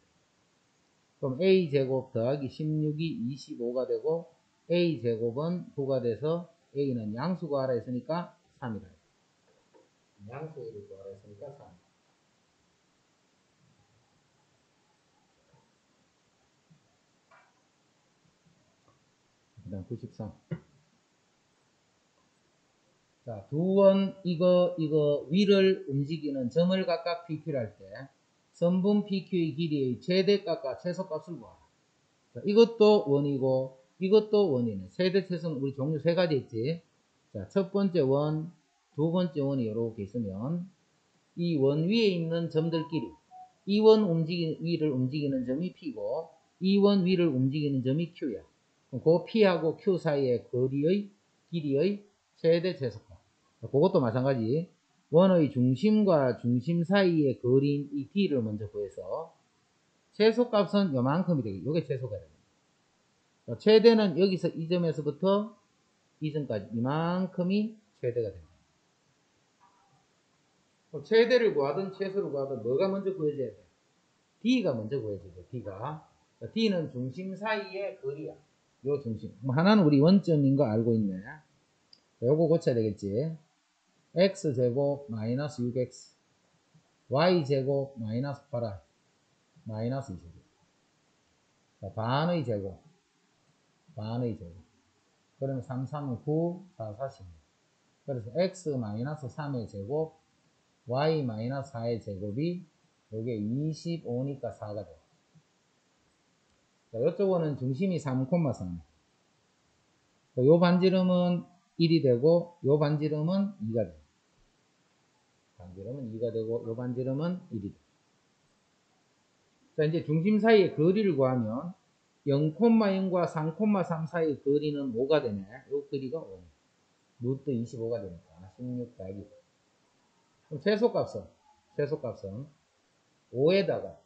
A: 그럼 a제곱 더하기 16이 25가 되고 a제곱은 9가 돼서 a는 양수 구하라 했으니까 3이다. 양수를 구하라 했으니까 3. 그 다음 93. 자, 두원 이거 위를 움직이는 점을 각각 PQ를 할 때 선분 PQ의 길이의 최대값과 최소값을 구하라. 자, 이것도 원이고 이것도 원이네. 최대 최소는 우리 종류 세 가지 있지. 자, 첫 번째 원, 두 번째 원이 이렇게 있으면 이 원 위에 있는 점들끼리 이 원 위를 움직이는 점이 P고 이 원 위를 움직이는 점이 Q야. 그럼 그 P하고 Q 사이의 거리의 길이의 최대 최소값. 그것도 마찬가지. 원의 중심과 중심 사이의 거리인 이 D를 먼저 구해서 최소값은 요만큼이 되겠죠. 요게 최소가 됩니다. 최대는 여기서 이 점에서부터 이 점까지 이만큼이 최대가 됩니다. 최대를 구하든 최소를 구하든 뭐가 먼저 구해져야 돼? D가 먼저 구해져야 돼. D가. D는 중심 사이의 거리야. 요 중심. 하나는 우리 원점인 거 알고 있네. 요거 고쳐야 되겠지. x제곱 마이너스 6x y제곱 마이너스 8y 마이너스 20. 자, 반의 제곱 그러면 3, 3은 9, 4, 4, 16. 그래서 x 마이너스 3의 제곱 y 마이너스 4의 제곱이 요게 25니까 4가 돼요. 자, 요쪽은 중심이 3,3. 요 반지름은 1이 되고 요 반지름은 2가 돼요. 반지름은 2가 되고 요 반지름은 1이 돼요. 자, 이제 중심 사이의 거리를 구하면 0,0과 3,3 사이의 거리는 5가 되네. 요 거리가 5. 루트 25가 되니까 16 더하기. 그럼 최소값은 5에다가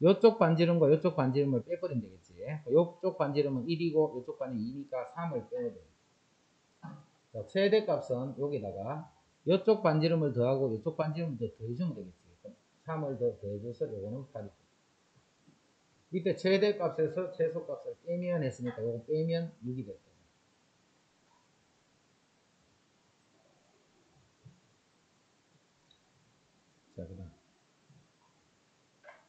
A: 요쪽 반지름과 요쪽 반지름을 빼버리면 되겠지. 요쪽 반지름은 1이고 요쪽 반지름은 2니까 3을 빼면 돼. 자, 최대값은 여기다가 요쪽 반지름을 더하고 요쪽 반지름을 더 더해주면 되겠지. 3을 더 더해줘서 요거는 8이. 밑에 최대값에서 최소값을 빼면 했으니까 요거 빼면 6이 됐다. 자, 그 다음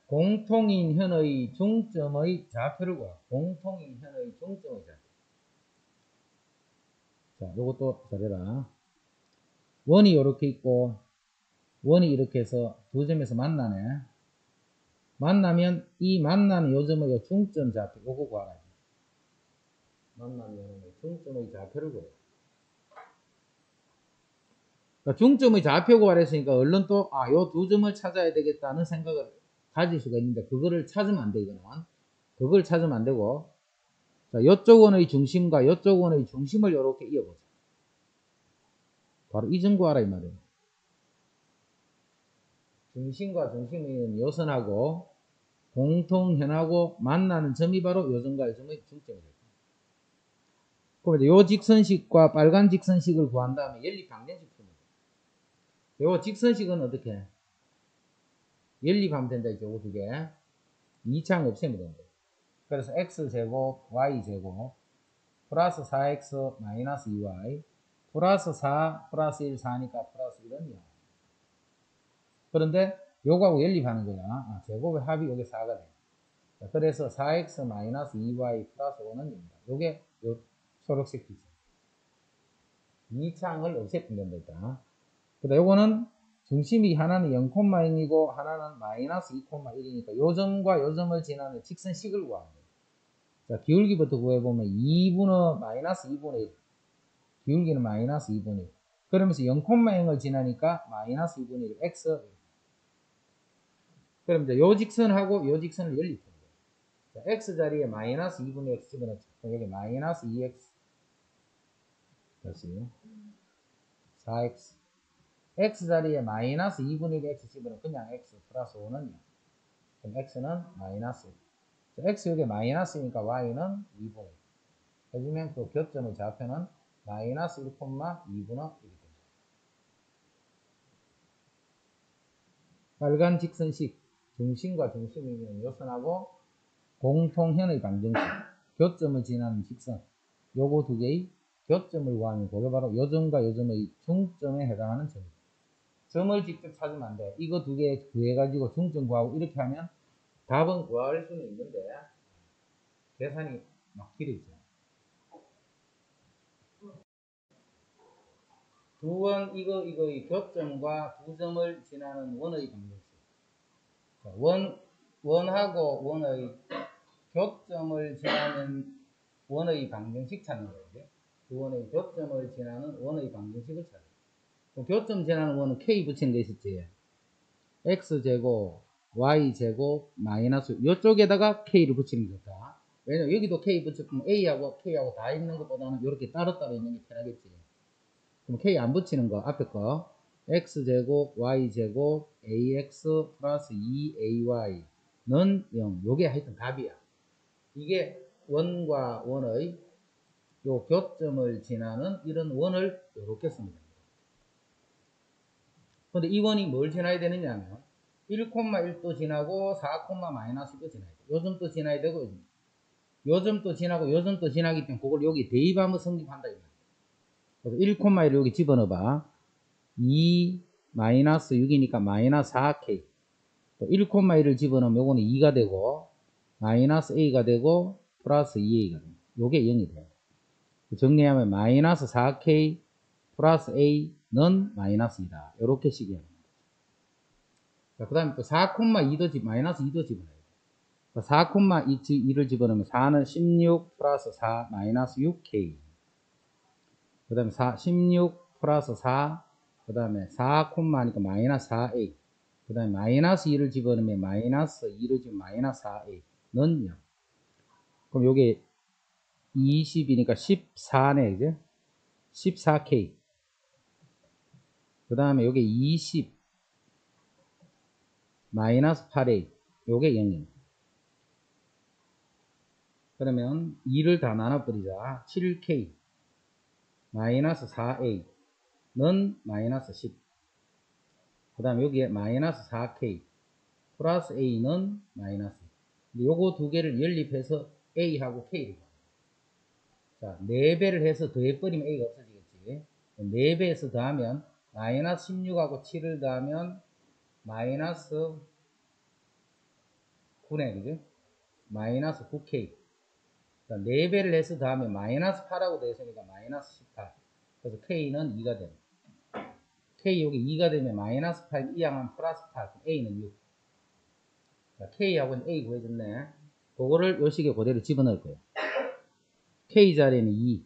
A: 공통인 현의 중점의 좌표를 구하. 공통인 현의 중점의 좌표. 자, 요것도 잘해라. 원이 이렇게 있고 원이 이렇게 해서 두 점에서 만나네. 만나면 이 만나는 요점의 요 중점 좌표 요거 구하라. 만나면 중점의 좌표를 구해. 그러니까 중점의 좌표 구하라 했으니까 얼른 또 요 두 점을 찾아야 되겠다는 생각을 가질 수가 있는데 그거를 찾으면 안 돼. 이거는 그걸 찾으면 안 되고 자, 요쪽 원의 중심과 요쪽 원의 중심을 이렇게 이어보자. 바로 이 점 구하라 이 말이에요. 중심과 중심의 요선하고 공통현하고 만나는 점이 바로 요점과 요점의 중점이 됩니다. 그럼 이제 요 직선식과 빨간 직선식을 구한 다음에 연립방정식 푸는 거예요. 요 직선식은 어떻게 해? 연립하면 된다 이제 요 두 개. 2창 없애면 된다. 그래서 x제곱 y제곱 플러스 4x 마이너스 2y 플러스 4 플러스 1 4니까 플러스 1은 0. 그런데 요거하고 연립하는 거야. 제곱의 합이 요게 4가 돼. 자, 그래서 4x 마이너스 2y 플러스 5는 0이다. 요게 요 초록색 기준. 2창을 없애면 된다. 그 다음 요거는 중심이 하나는 0,0이고 하나는 마이너스 2,1이니까 요 점과 요 점을 지나는 직선식을 구하는 거예요. 자, 기울기부터 구해보면 2분의 마이너스 2분의 1. 기울기는 마이너스 2분의 1. 그러면서 0,0을 지나니까 마이너스 2분의 1 x. 그럼 이제 요 직선하고 요 직선을 연립해요. 자, x 자리에 마이너스 2분의 x 집어넣죠. 그럼 여기 마이너스 2x 됐어요. 4x. x 자리에 마이너스 2분의 1 x 집어넣으면 그냥 x 플러스 5는요. 그럼 x는 마이너스 1. x 여기 마이너스니까 y는 2분의 1. 해주면 그 교점의 좌표는 마이너스 1,2분의 1이 됩니다. 빨간 직선식 중심과 중심이 있는 요선하고 공통현의 방정식 교점을 지나는 직선 요거 두 개의 교점을 구하면 그게 바로 요점과 요점의 중점에 해당하는 점입니다. 점을 직접 찾으면 안 돼. 이거 두 개 구해가지고 중점 구하고 이렇게 하면 답은 구할 수는 있는데 계산이 막 길어지죠. 두 원 이거의 교점과 두 점을 지나는 원의 방정식. 자, 원하고 원의 교점을 지나는 원의 방정식 찾는 거예요. 두 원의 교점을 지나는 원의 방정식을 찾아요. 그럼 교점 지나는 원은 k 붙이는 거 있었지. x제곱 y제곱 마이너스 이쪽에다가 k를 붙이는 게 좋다. 왜냐면 여기도 k 붙였으면 a하고 k하고 다 있는 것보다는 이렇게 따로따로 있는 게 편하겠지. 그럼 k 안 붙이는 거 앞에 거 x제곱 y제곱 ax 플러스 2ay는 0. 요게 하여튼 답이야. 이게 원과 원의 요 교점을 지나는 이런 원을 이렇게 쓰면 됩니다. 근데 이 원이 뭘 지나야 되느냐 하면 1,1도 지나고 4,-1도 지나야 돼. 요 점도 지나야 되고 요 점도 지나고 요 점도 지나기 때문에 그걸 여기 대입하면 성립한다. 그래서 1,1을 여기 집어넣어봐. 2 마이너스 6이니까 마이너스 4k. 또 1,1을 집어넣으면 요거는 2가 되고 마이너스 a가 되고 플러스 2a가 됩니다. 요게 0이 돼요. 정리하면 마이너스 4k 플러스 a는 마이너스 2다. 요렇게 식이합니다. 그 다음에 또 4,2도 마이너스 2도 집어넣어야 돼요. 4,2를 집어넣으면 4는 16 플러스 4 마이너스 6k. 그 다음에 16 플러스 4, 그 다음에 4, 하니까 마이너스 4a. 그 다음에 마이너스 2를 집어넣으면 마이너스 2를 집으면 마이너스 4a는 0. 그럼 요게 20이니까 14네, 그죠? 14k. 그 다음에 요게 20 마이너스 8a. 요게 0입니다. 그러면 2를 다 나눠버리자. 7k 마이너스 4a는 마이너스 10. 그 다음에 여기에 마이너스 4k 플러스 a는 마이너스. 요거 두 개를 연립해서 a하고 k를. 자, 4배를 해서 더해버리면 a가 없어지겠지. 4배에서 더하면 마이너스 16하고 7을 더하면 마이너스 9네, 그죠? 마이너스 9k. 자, 4배를 해서 더하면 마이너스 8하고 더했으니까 마이너스 18. 그래서 k는 2가 됩니다. k 여기 2가 되면 마이너스 8 이항하면 플러스 8. a는 6. 자, k하고는 a 구해줬네. 그거를 요 식에 그대로 집어넣을 거예요. k 자리에는 2.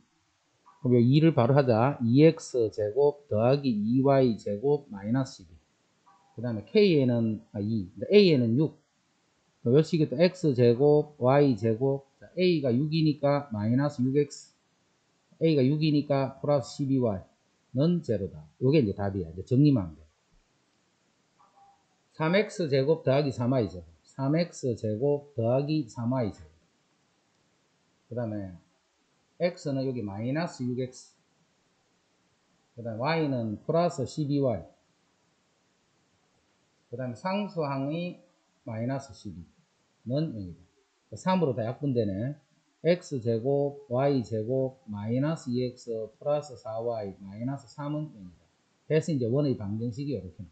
A: 그럼 요 2를 바로 하자. 2x 제곱 더하기 2y 제곱 마이너스 12. 그 다음에 k에는 2. a에는 6. 요 식에 또 x 제곱 y 제곱. 자, a가 6이니까 마이너스 6x. a가 6이니까 플러스 12y는 제로다. 요게 이제 답이야. 이제 정리만 하면 돼. 3x 제곱 더하기 3y 제곱. 3x 제곱 더하기 3y 제곱. 그 다음에 x는 여기 마이너스 6x. 그 다음에 y는 플러스 12y. 그 다음에 상수항이 마이너스 12는 0이다. 3으로 다 약분되네. x제곱 y제곱 마이너스 2x 플러스 4y 마이너스 3은 0이다. 그래서 이제 원의 방정식이 이렇게 나와요.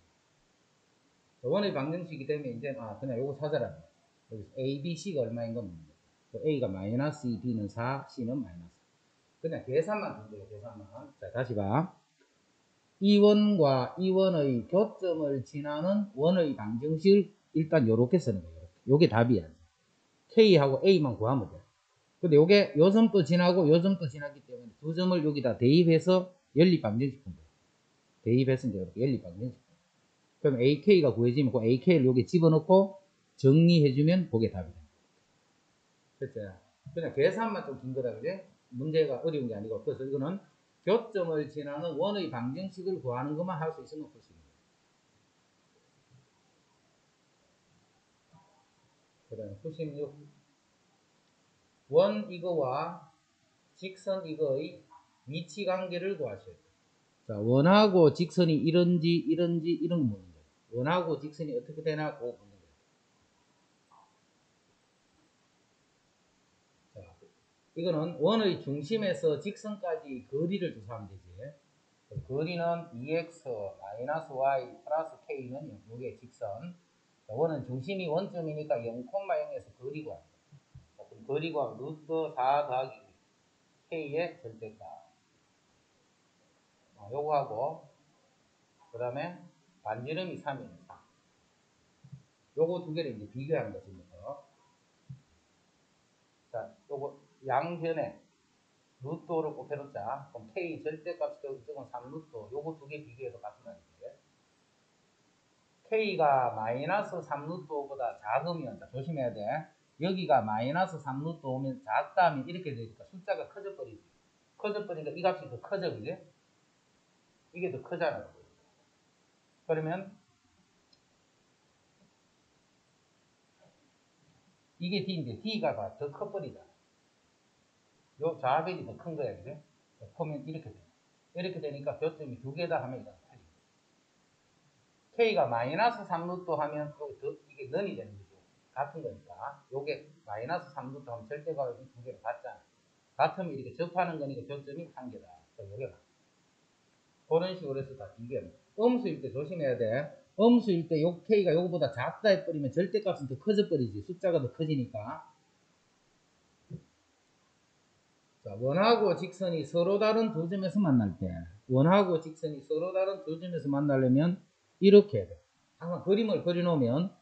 A: 원의 방정식이 되면 이제 그냥 요거 찾아라. 여기서 a, b, c가 얼마인 건 묻는 거야. a가 마이너스 2, b는 4, c는 마이너스. 그냥 계산만 하면 돼요. 계산만. 자, 다시 봐. 이 원과 이 원의 교점을 지나는 원의 방정식을 일단 요렇게 쓰는 거예요. 요게 답이야. k하고 a만 구하면 돼. 근데 요게 요 점도 지나고 요 점도 지났기 때문에 두 점을 여기다 대입해서 연립 방정식분 거예요. 대입해서 이제 이렇게 연립 방정식. 그럼 AK가 구해지면 그 AK를 여기 집어넣고 정리해주면 그게 답이 됩니다. 그렇죠? 그냥 계산만 좀 긴 거다, 그지? 문제가 어려운 게 아니고. 그래서 이거는 교점을 지나는 원의 방정식을 구하는 것만 할 수 있으면 풀 수 있는 거예요. 그 다음에 96. 원 이거와 직선 이거의 위치 관계를 구하셔야 돼요. 자, 원하고 직선이 이런지 이런 거 묻는 거예요. 원하고 직선이 어떻게 되나 그거 묻는 거예요. 자, 이거는 원의 중심에서 직선까지 거리를 조사하면 되지. 거리는 2x-y 플러스 k는 요게 직선. 자, 원은 중심이 원점이니까 0,0에서 거리 구합니다. 그럼 거리 구하면 루트 4 더하기 k의 절대값. 요거 하고 그 다음에 반지름이 3이에요. 3. 요거 두 개를 이제 비교하는 거죠. 지금부터. 자, 요거 양변에 루트를 곱해놓자. 그럼 k 절대값이 저건 3루트. 요거 두 개 비교해서 같은 거예요. k가 마이너스 3루트보다 작으면, 자, 조심해야 돼. 여기가 마이너스 3루트 오면 작다면 이렇게 되니까 숫자가 커져버리지. 커져버리니까 이 값이 더 커져, 그지? 이게 더 크잖아요. 그러면 이게 d인데 d가 더 커버리잖아. 요 좌변이 더 큰 거야, 그지? 보면 이렇게 돼. 이렇게 되니까 교점이 두 개다 하면 이거 틀립니다. k가 마이너스 3루트 하면 이게 넌이 되는 거죠. 같은 거니까. 요게 마이너스 3루트 하면 절대값이 두 개로 같잖아. 같으면 이렇게 접하는 거니까 교점이 한 개다. 요게 그런 식으로 해서 다 비교합니다. 음수일 때 조심해야 돼. 음수일 때 요 k가 요거보다 작다 해버리면 절대값은 더 커져버리지. 숫자가 더 커지니까. 자, 원하고 직선이 서로 다른 두 점에서 만날 때, 원하고 직선이 서로 다른 두 점에서 만나려면 이렇게 해야 돼. 항상 그림을 그려놓으면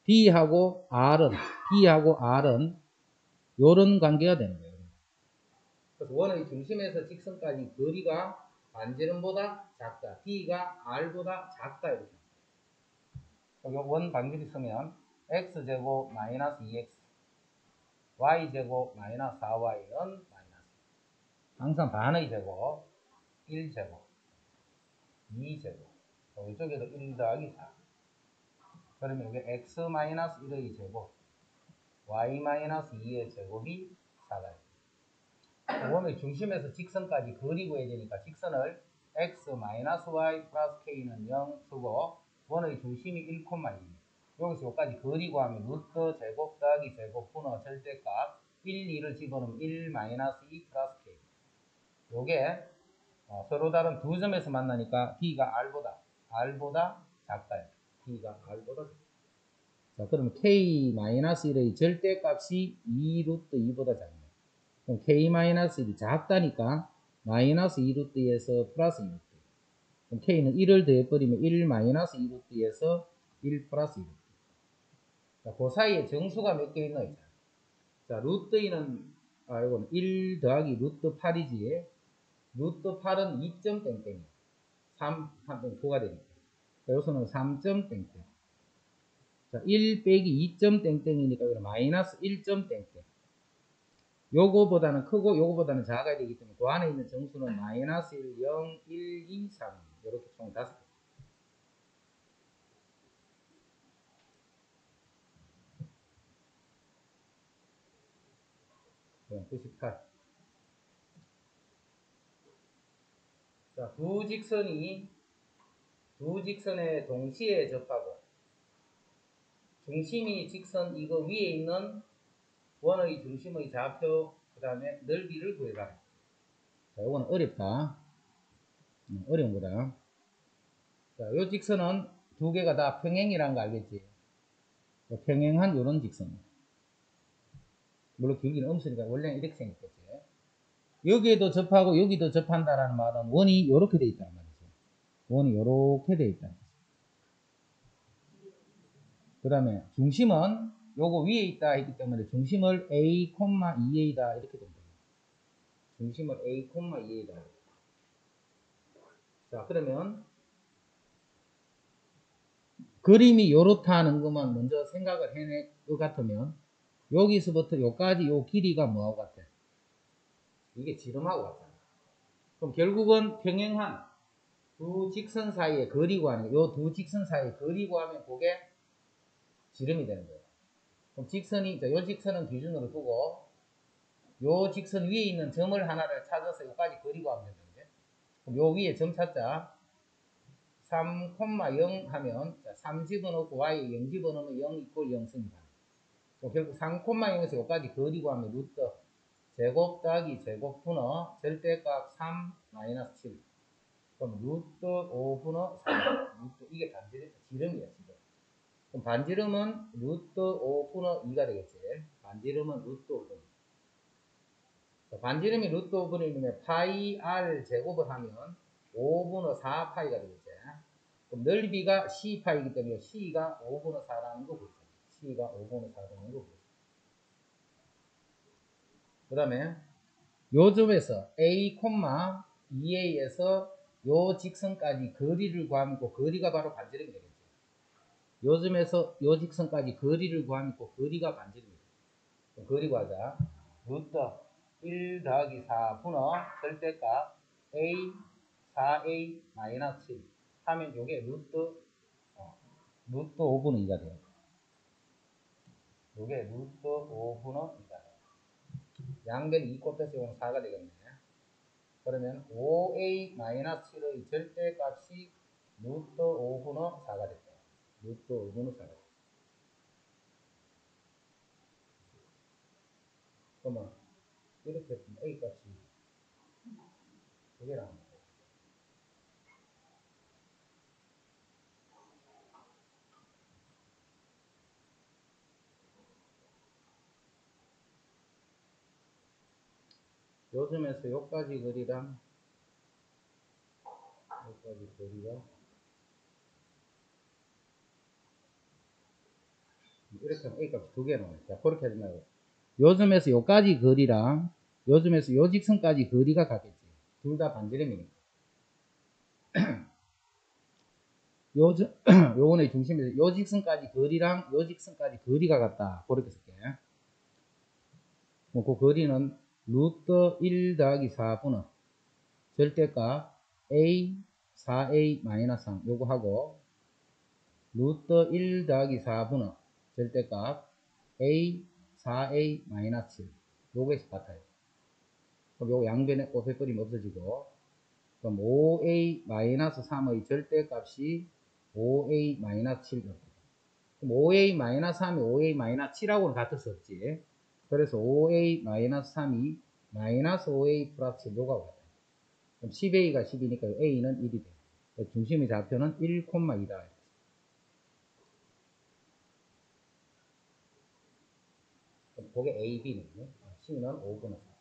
A: D하고 R은 요런 관계가 되는 거예요. 그래서 원의 중심에서 직선까지 거리가 반지름보다 작다. D가 R보다 작다. 이렇게. 여기 원 방지를 쓰면 X제곱 마이너스 2X, Y제곱 마이너스 4Y는 항상 반의 제곱, 1제곱, 2제곱. 이쪽에도 1 더하기 4. 그러면 이게 x-1의 제곱, y-2의 제곱이 4다. 원의 중심에서 직선까지 거리 구해야 되니까 직선을 x-y 플러스 k는 0 쓰고 원의 중심이 1, 2. 여기서 여기까지 거리 구하면 루트 제곱 더하기 제곱 분호 절대값 1, 2를 집어넣으면 1-2 플러스 k. 요게 서로 다른 두 점에서 만나니까 D가 R보다 작다. D가 R보다 작다. 자, 그러면 K-1의 절대값이 2루트 2보다 작네. 그럼 K-1이 작다니까 마이너스 2루트에서 플러스 2루트. 그럼 K는 1을 더해버리면 1 마이너스 2루트에서 1 플러스 2루트. 자, 그 사이에 정수가 몇 개 있나 있잖아. 자, 루트 2는, 이거는 1 더하기 루트 8이지. 루트 8은 2점 땡땡이. 9가 되니까. 여기서는 3점 땡땡. 자, 1 빼기 2점 땡땡이니까 마이너스 1점 땡땡. 요거보다는 크고 요거보다는 작아야 되기 때문에 그 안에 있는 정수는 마이너스 1, 0, 1, 2, 3. 이렇게 총 5개. 그럼 98. 자, 두 직선에 동시에 접하고 중심이 직선 이거 위에 있는 원의 중심의 좌표 그 다음에 넓이를 구해라. 자, 이거는 어렵다. 어려운 거다. 자, 요 직선은 두 개가 다 평행이라는 거 알겠지? 평행한 요런 직선. 물론 길기는 음수니까 원래는 이렇게 생겼겠지. 여기에도 접하고 여기도 접한다라는 말은 원이 요렇게 돼 있다는 말이죠. 원이 요렇게 돼 있다. 그 다음에 중심은 요거 위에 있다 했기 때문에 중심을 A, 2A다 이렇게 됩니다. 중심을 A, 2A다. 자, 그러면 그림이 요렇다는 것만 먼저 생각을 해낼 것 같으면 여기서부터 요까지 요 길이가 뭐하고 같아? 이게 지름하고 같잖아. 그럼 결국은 평행한 두 직선 사이의 거리 구하는 요 두 직선 사이의 거리 구하면 그게 지름이 되는 거예요. 그럼 직선이 요 직선은 기준으로 두고 요 직선 위에 있는 점을 하나를 찾아서 요까지 거리 구하면 된다는 거예요. 그럼 요 위에 점 찾자. 3,0 하면 3 집어넣고 y 0 집어넣으면 0 이꼴 0 씁니다. 결국 3,0에서 여기까지 거리 구하면 루트 제곱 더하기 제곱 분어 절대값 3 마이너스 7. 그럼 루트 5 분어 3. 루트 이게 지름이야 지름. 그럼 반지름은 루트 5 분어 2가 되겠지. 반지름은 루트 5분어. 반지름이 루트 5분이면 파이 r 제곱을 하면 5분의 4파이가 되겠지. 그럼 넓이가 C파이기 때문에 C가 5분의 4라는 거 보죠. C가 5분의 4라는 거 보죠. 그 다음에 요 점에서 A, 2A에서 요 직선까지 거리를 구하면 그 거리가 바로 반지름이 되겠죠. 요 점에서 요 직선까지 거리를 구하면 그 거리가 반지름이 되겠죠. 거리 구하자. 루트 1 더하기 4 분의 절대값 A 4A 마이너스 7 하면 요게 루트 5분의 2가 돼요. 요게 루트 5분의 2가 돼요. 양변 2 곱해서 요건 4가 되겠네. 그러면 5A-7의 절대값이 루트 5분의 4가 됐다. 루트 5분의 4가 됐다. 그러면 이렇게 했으면 A 값이 두 개 나옵니다. 요즘에서 여기까지 거리랑 여기까지 거리가 이렇게 하면 A 값이 두 개 나와요. 자, 그렇게 하지 말고 요즘에서 여기까지 거리랑 요즘에서 요 직선까지 거리가 같겠지. 둘 다 반지름이니까. 요거의 중심에서 요 직선까지 거리랑 요 직선까지 거리가 같다. 그렇게 쓸게. 그 거리는 루트 1 더하기 4분의 절대값 A 4A 마이너스 3 요거 하고 루트 1 더하기 4분의 절대값 A 4A 마이너스 7 요거에서 같아요. 그럼 요거 양변에 곱해버리면 없어지고 그럼 5A 마이너스 3의 절대값이 5A 마이너스 7 그럼 5A 마이너스 3이 5A 마이너스 7하고는 같을 수 없지. 그래서 5A 마이너스 3이 마이너스 5A 플러스 7 요거하고 같아요. 그럼 10A가 10이니까 A는 1이 돼요. 중심의 좌표는 1,2다. 그럼 그게 A, B는 C는 5분의 4.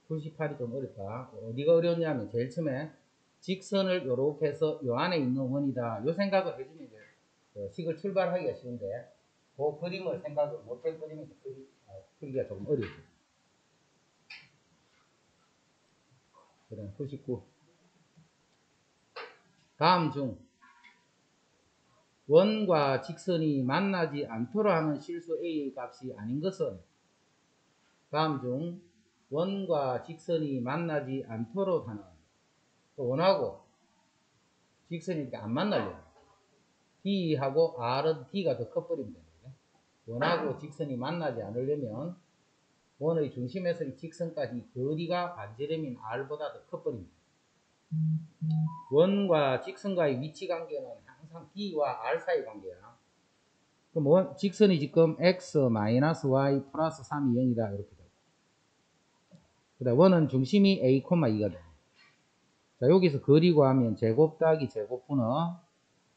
A: 98이 좀 어렵다. 어디가 어려웠냐면 제일 처음에 직선을 이렇게 해서 요 안에 있는 원이다. 요 생각을 해주면 이제 식을 출발하기가 쉬운데 그 그림을 생각을 못해 버리면 풀기가 조금 어렵죠. 그다음 99. 다음 중 원과 직선이 만나지 않도록 하는 실수 A의 값이 아닌 것은 다음 중 원과 직선이 만나지 않도록 하는 원하고 직선이 이렇게 안 만나려고 D하고 R은 D가 더 커버리면 됩니다. 원하고 직선이 만나지 않으려면 원의 중심에서 이 직선까지 거리가 반지름인 R보다 더 커버립니다. 원과 직선과의 위치 관계는 항상 D와 R 사이 관계야. 그럼 직선이 지금 X-Y 플러스 3이 0이다. 이렇게 돼요. 그 다음 원은 중심이 A, 2가 돼요. 자, 여기서 거리 구하면 제곱 더하기 제곱 분어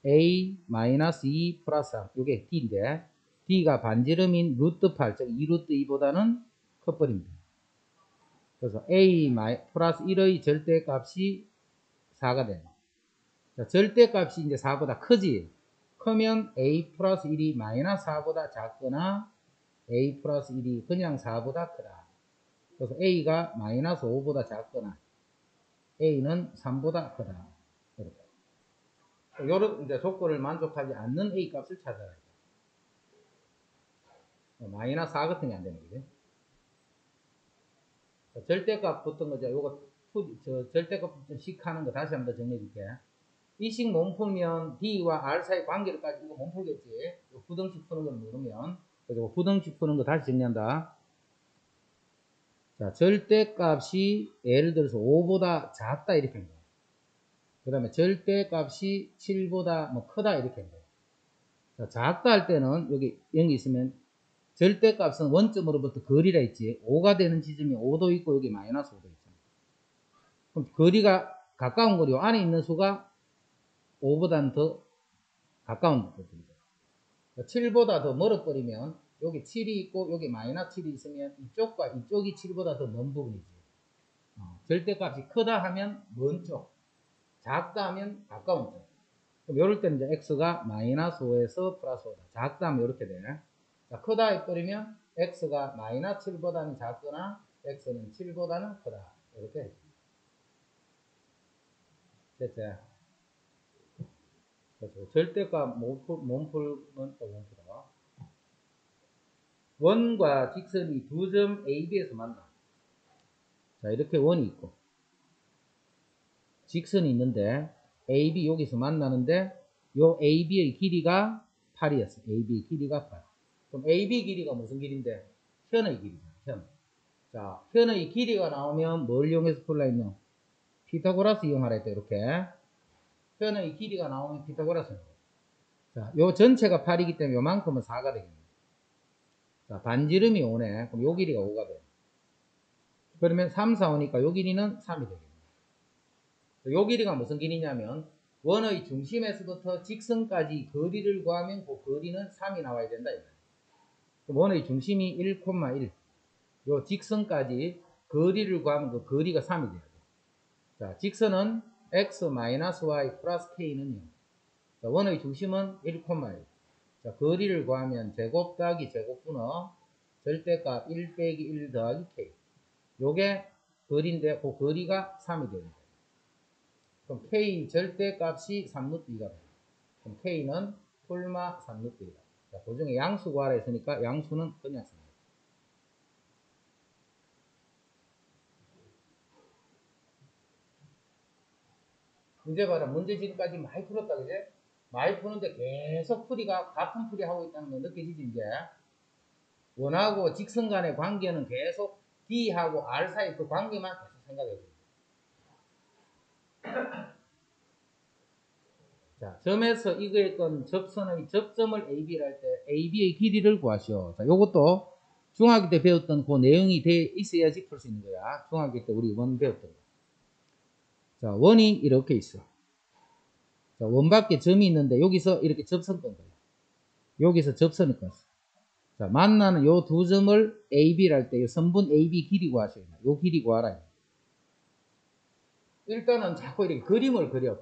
A: A-2 플러스 3. 이게 D인데 D가 반지름인 루트 8, 즉 2루트 2보다는 커버립니다. 그래서 A 플러스 1의 절대값이 4가 돼요. 자, 절대값이 이제 4보다 크지. 크면 a 플러스 1이 마이너스 4보다 작거나 a 플러스 1이 그냥 4보다 크다. 그래서 a가 마이너스 5보다 작거나 a는 3보다 크다. 이렇게. 요런 이제 조건을 만족하지 않는 a 값을 찾아야 돼. 마이너스 4 같은 게 안 되는 거지. 절대값 붙은 거죠. 요거 절대값 식 하는 거 다시 한번 정리해 줄게. 이 식 못 풀면 D와 R 사이 관계를 가지고 못 풀겠지. 부등식 푸는 걸 모르면. 그래서 부등식 푸는 거 다시 정리한다. 자, 절대값이 예를 들어서 5보다 작다 이렇게 한 거야. 그 다음에 절대값이 7보다 뭐 크다 이렇게 한 거야. 자, 작다 할 때는 여기 0이 있으면 절대값은 원점으로부터 거리라 했지. 5가 되는 지점이 5도 있고 여기 마이너스 5도 있잖아. 그럼 거리가 가까운 거리 안에 있는 수가 5보다는 더 가까운 것들이죠. 7보다 더 멀어버리면 여기 7이 있고 여기 마이너스 7이 있으면 이쪽과 이쪽이 7보다 더 먼 부분이지. 절대값이 크다 하면 먼 쪽, 작다 하면 가까운 쪽. 그럼 이럴 때는 이제 x가 마이너스 5에서 플러스 5다. 작다 하면 이렇게 돼. 자, 크다 해버리면 x가 마이너스 7보다는 작거나 x는 7보다는 크다. 이렇게 해줍니다. 됐지? 그래서 절대값 못 풀면 또 못 풀어. 원과 직선이 두 점 AB에서 만나. 자, 이렇게 원이 있고 직선이 있는데 AB 여기서 만나는데 요 AB의 길이가 8이었어. AB의 길이가 8. 그럼 AB 길이가 무슨 길인데? 현의 길이잖아. 현. 자, 현의 길이가 나오면 뭘 이용해서 풀라 했노? 피타고라스 이용하라 했다. 이렇게. 현의 길이가 나오면 피타고라스. 자, 요 전체가 8이기 때문에 요만큼은 4가 되겠네. 자, 반지름이 5네. 그럼 요 길이가 5가 돼. 그러면 3, 4, 5니까 요 길이는 3이 되겠네. 요 길이가 무슨 길이냐면 원의 중심에서부터 직선까지 거리를 구하면 그 거리는 3이 나와야 된다. 그럼 원의 중심이 1,1. 요 직선까지 거리를 구하면 그 거리가 3이 돼야 돼. 자, 직선은 x-y 플러스 k는 0. 자, 원의 중심은 1,1. 자, 거리를 구하면 제곱 더하기 제곱분의 절대값 1 빼기 1 더하기 k. 요게 거리인데 그 거리가 3이 되는 거예요. 그럼 k 절대값이 3루트 2가 돼요. 그럼 k는 폴마 3루트 2다. 자, 그 중에 양수 구하라 했으니까 양수는 그냥 씁니다. 문제 봐라. 문제 지금까지 많이 풀었다, 그제? 많이 푸는데 계속 풀이가 같은 풀이 하고 있다는 거 느껴지지, 이제? 원하고 직선 간의 관계는 계속 D하고 R 사이 그 관계만 계속 생각해 줍니다. 자, 점에서 이거의 건 접선의 접점을 AB를 할 때 AB의 길이를 구하시오. 자, 요것도 중학교 때 배웠던 그 내용이 돼 있어야지 풀 수 있는 거야. 중학교 때 우리 원 배웠던 거. 자, 원이 이렇게 있어. 자, 원 밖에 점이 있는데 여기서 이렇게 접선 건 거야. 여기서 접선을 껐어. 자, 만나는 요 두 점을 AB를 할 때 선분 AB 길이 구하셔야 돼. 요 길이 구하라. 일단은 자꾸 이렇게 그림을 그려.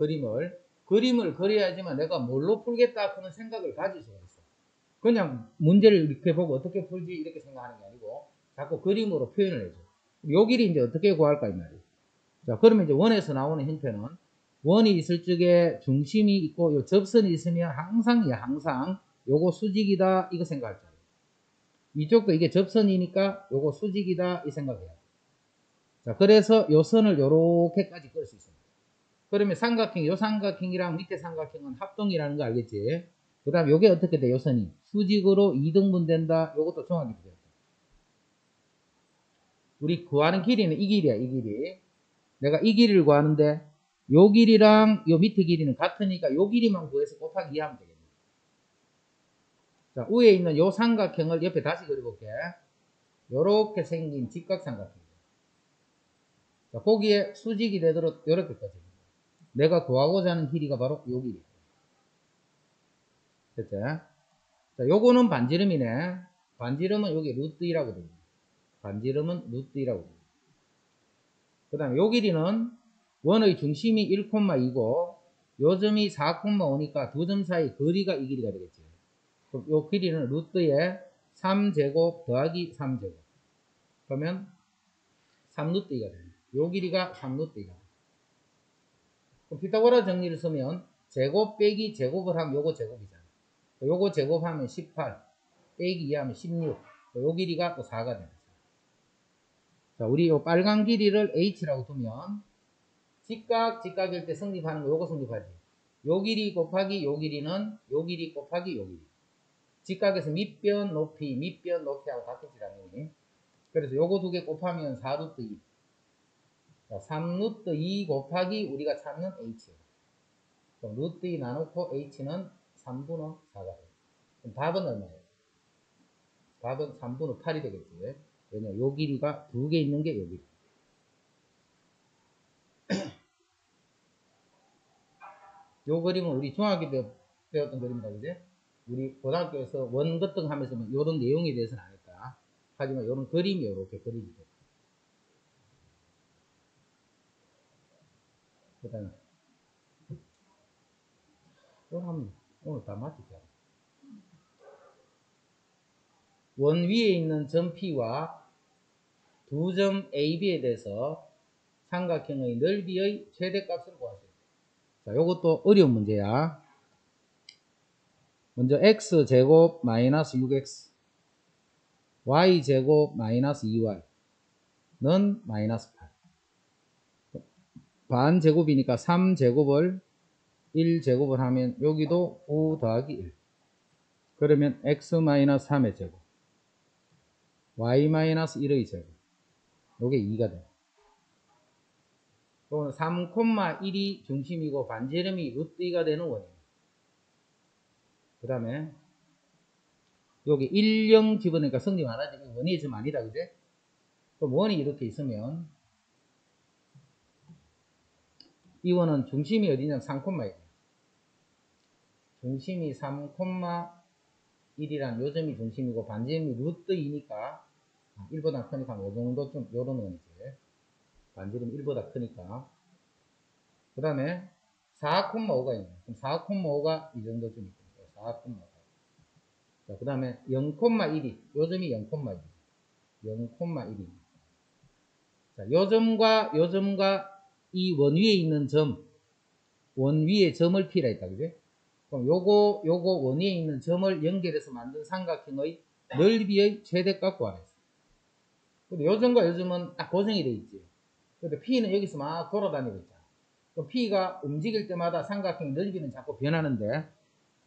A: 그림을 그려야지만 내가 뭘로 풀겠다 하는 생각을 가질 수가 있어. 그냥 문제를 이렇게 보고 어떻게 풀지 이렇게 생각하는 게 아니고 자꾸 그림으로 표현을 해줘. 요 길이 이제 어떻게 구할까 이 말이에요. 자, 그러면 이제 원에서 나오는 형태는 원이 있을 적에 중심이 있고 요 접선이 있으면 항상 요거 수직이다 이거 생각할 거예요. 이쪽도 이게 접선이니까 요거 수직이다 이 생각해요. 자, 그래서 요 선을 요렇게까지 끌 수 있습니다. 그러면 삼각형, 요 삼각형이랑 밑에 삼각형은 합동이라는 거 알겠지? 그 다음 요게 어떻게 돼? 요 선이 수직으로 2등분 된다. 요것도 정확히 되죠. 우리 구하는 길이는 이 길이야, 이 길이. 내가 이 길이를 구하는데 요 길이랑 요 밑에 길이는 같으니까 요 길이만 구해서 곱하기 2 하면 되겠네. 자, 위에 있는 요 삼각형을 옆에 다시 그려볼게. 요렇게 생긴 직각삼각형. 자, 거기에 수직이 되도록 요렇게 꺼집니다. 내가 구하고자 하는 길이가 바로 요 길이. 됐죠? 자, 요거는 반지름이네. 반지름은 여기 루트 2라고 됩니다. 반지름은 루트 2라고 됩니다. 그 다음에 요 길이는 원의 중심이 1,2고 요 점이 4,5니까 두 점 사이 거리가 이 길이가 되겠지. 그럼 요 길이는 루트에 3제곱 더하기 3제곱. 그러면 3루트2가 됩니다. 요 길이가 3루트2가 됩니다. 그럼 피타고라 정리를 쓰면 제곱 빼기 제곱을 하면 요거 제곱이잖아. 요거 제곱하면 18 빼기 2하면 16. 요 길이가 또 4가 됩니다. 자, 우리 요 빨간 길이를 h라고 두면 직각일 때 성립하는 거 요거 성립하지. 요 길이 곱하기 요 길이는 요 길이 곱하기 요 길이. 직각에서 밑변 높이하고 같겠지 당연히. 그래서 요거 두 개 곱하면 4루트 2. 자, 3루트 2 곱하기 우리가 찾는 h. 그럼 루트 2 나누고 h는 3분의 4가 돼요. 그럼 답은 얼마예요? 답은 3분의 8이 되겠지. 왜냐, 요 길이가 두 개 있는 게 요 길이. 요 그림은 우리 중학교 때 배웠던 그림이다, 그지? 우리 고등학교에서 원거등 하면서 요런 내용에 대해서는 안 했다. 하지만 요런 그림이 요렇게 그려지죠. 그 다음에, 요거 하면 오늘 다 맞추죠. 원 위에 있는 점 P와 두 점 A, B에 대해서 삼각형의 넓이의 최대값을 구하세요. 자, 요것도 어려운 문제야. 먼저 x제곱 마이너스 6x y제곱 마이너스 2y는 마이너스 8. 반제곱이니까 3제곱을 1제곱을 하면 여기도 5 더하기 1. 그러면 x 마이너스 3의 제곱 y 마이너스 1의 제곱 요게 2가 돼요. 또는 3,1이 중심이고 반지름이 루트 2가 되는 원이에요. 그 다음에 여기 1, 0 집어넣으니까 성립 안 하지. 원이 좀 아니다, 그제? 그럼 원이 이렇게 있으면 이 원은 중심이 어디냐면 3,1. 중심이 3,1이란 요 점이 중심이고 반지름이 루트 2니까 1보다 크니까 요 정도쯤 요런 원이지. 반지름 1보다 크니까. 그 다음에 4,5가 있네. 그럼 4,5가 이 정도쯤 있고 4,5. 자, 그 다음에 0,1이 요 점이 0,1. 0,1입니다. 자, 요 점과 이 원 위에 있는 점, 원 위에 점을 P라 했다, 그죠? 그럼 요거 원 위에 있는 점을 연결해서 만든 삼각형의 넓이의 최대값 구하랬어. 근데 요 점과 요 점은 딱 고정이 돼 있지. 근데 P는 여기서 막 돌아다니고 있잖아. 그럼 P가 움직일 때마다 삼각형의 넓이는 자꾸 변하는데,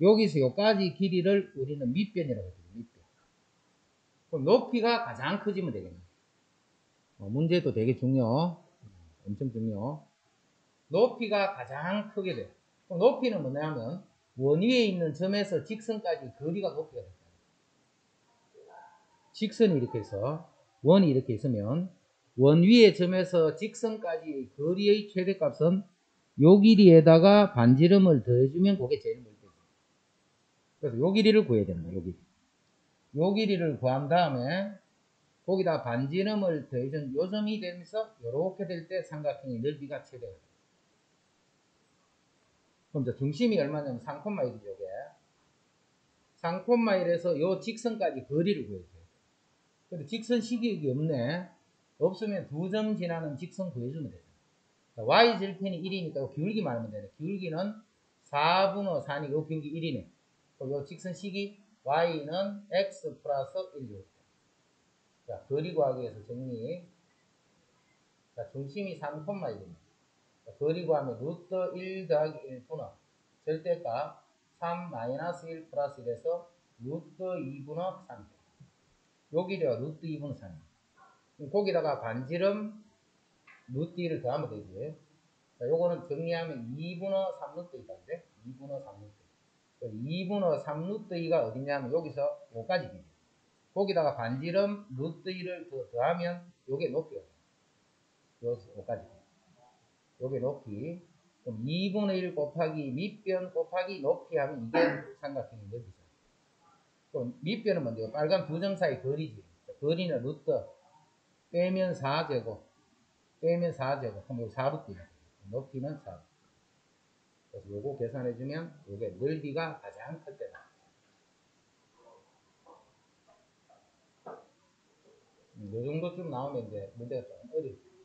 A: 여기서 요까지 길이를 우리는 밑변이라고 해요, 밑변. 그럼 높이가 가장 커지면 되겠네. 문제도 되게 엄청 중요. 높이가 가장 크게 돼. 그럼 높이는 뭐냐면 원 위에 있는 점에서 직선까지 거리가 높이가 됩니다. 직선이 이렇게 해서 원이 이렇게 있으면 원 위의 점에서 직선까지 거리의 최대값은 요 길이에다가 반지름을 더해주면 그게 제일 넓죠. 그래서 요 길이를 구해야 됩니다. 요 길이. 요 길이를 구한 다음에 거기다 반지름을 더해준 요 점이 되면서 요렇게 될 때 삼각형의 넓이가 최대가 돼요. 그럼 이제 중심이 얼마냐면 3,1이죠, 이게. 3,1에서 요 직선까지 거리를 구해줘요. 근데 직선 식이 없네. 없으면 두 점 지나는 직선 구해주면 되죠. y절편이 1이니까 기울기 말하면 되네. 기울기는 4분의 4니까 요 기울기 1이네. 요 직선 식이 y는 x 플러스 1. 자, 거리 구하기 위해서 정리. 자, 중심이 3,1입니다. 거리 구하면 루트 1 더하기 1분의 절대값 3 마이너스 1 플러스 1에서 루트 2분의 3. 요 길이가 루트 2분의 3. 거기다가 반지름 루트 2를 더하면 되지. 자, 요거는 정리하면 2분의 3 루트 2가 돼. 2분의 3 루트 2. 2분의 3 루트 2가 어디냐면 여기서 요까지 길이. 거기다가 반지름 루트 2를 더하면 요게 높이가 돼. 요까지. 요게 높이. 그럼 2분의 1 곱하기 밑변 곱하기 높이 하면 이게 삼각형의 넓이죠. 그럼 밑변은 뭔데요? 빨간 두 점 사이 거리지. 거리는 루트 빼면 4제곱 그럼 여기 4루트 높이는 4. 그래서 요거 계산해주면 요게 넓이가 가장 클 때다. 요 정도쯤 나오면 이제 문제가 좀 어렵죠.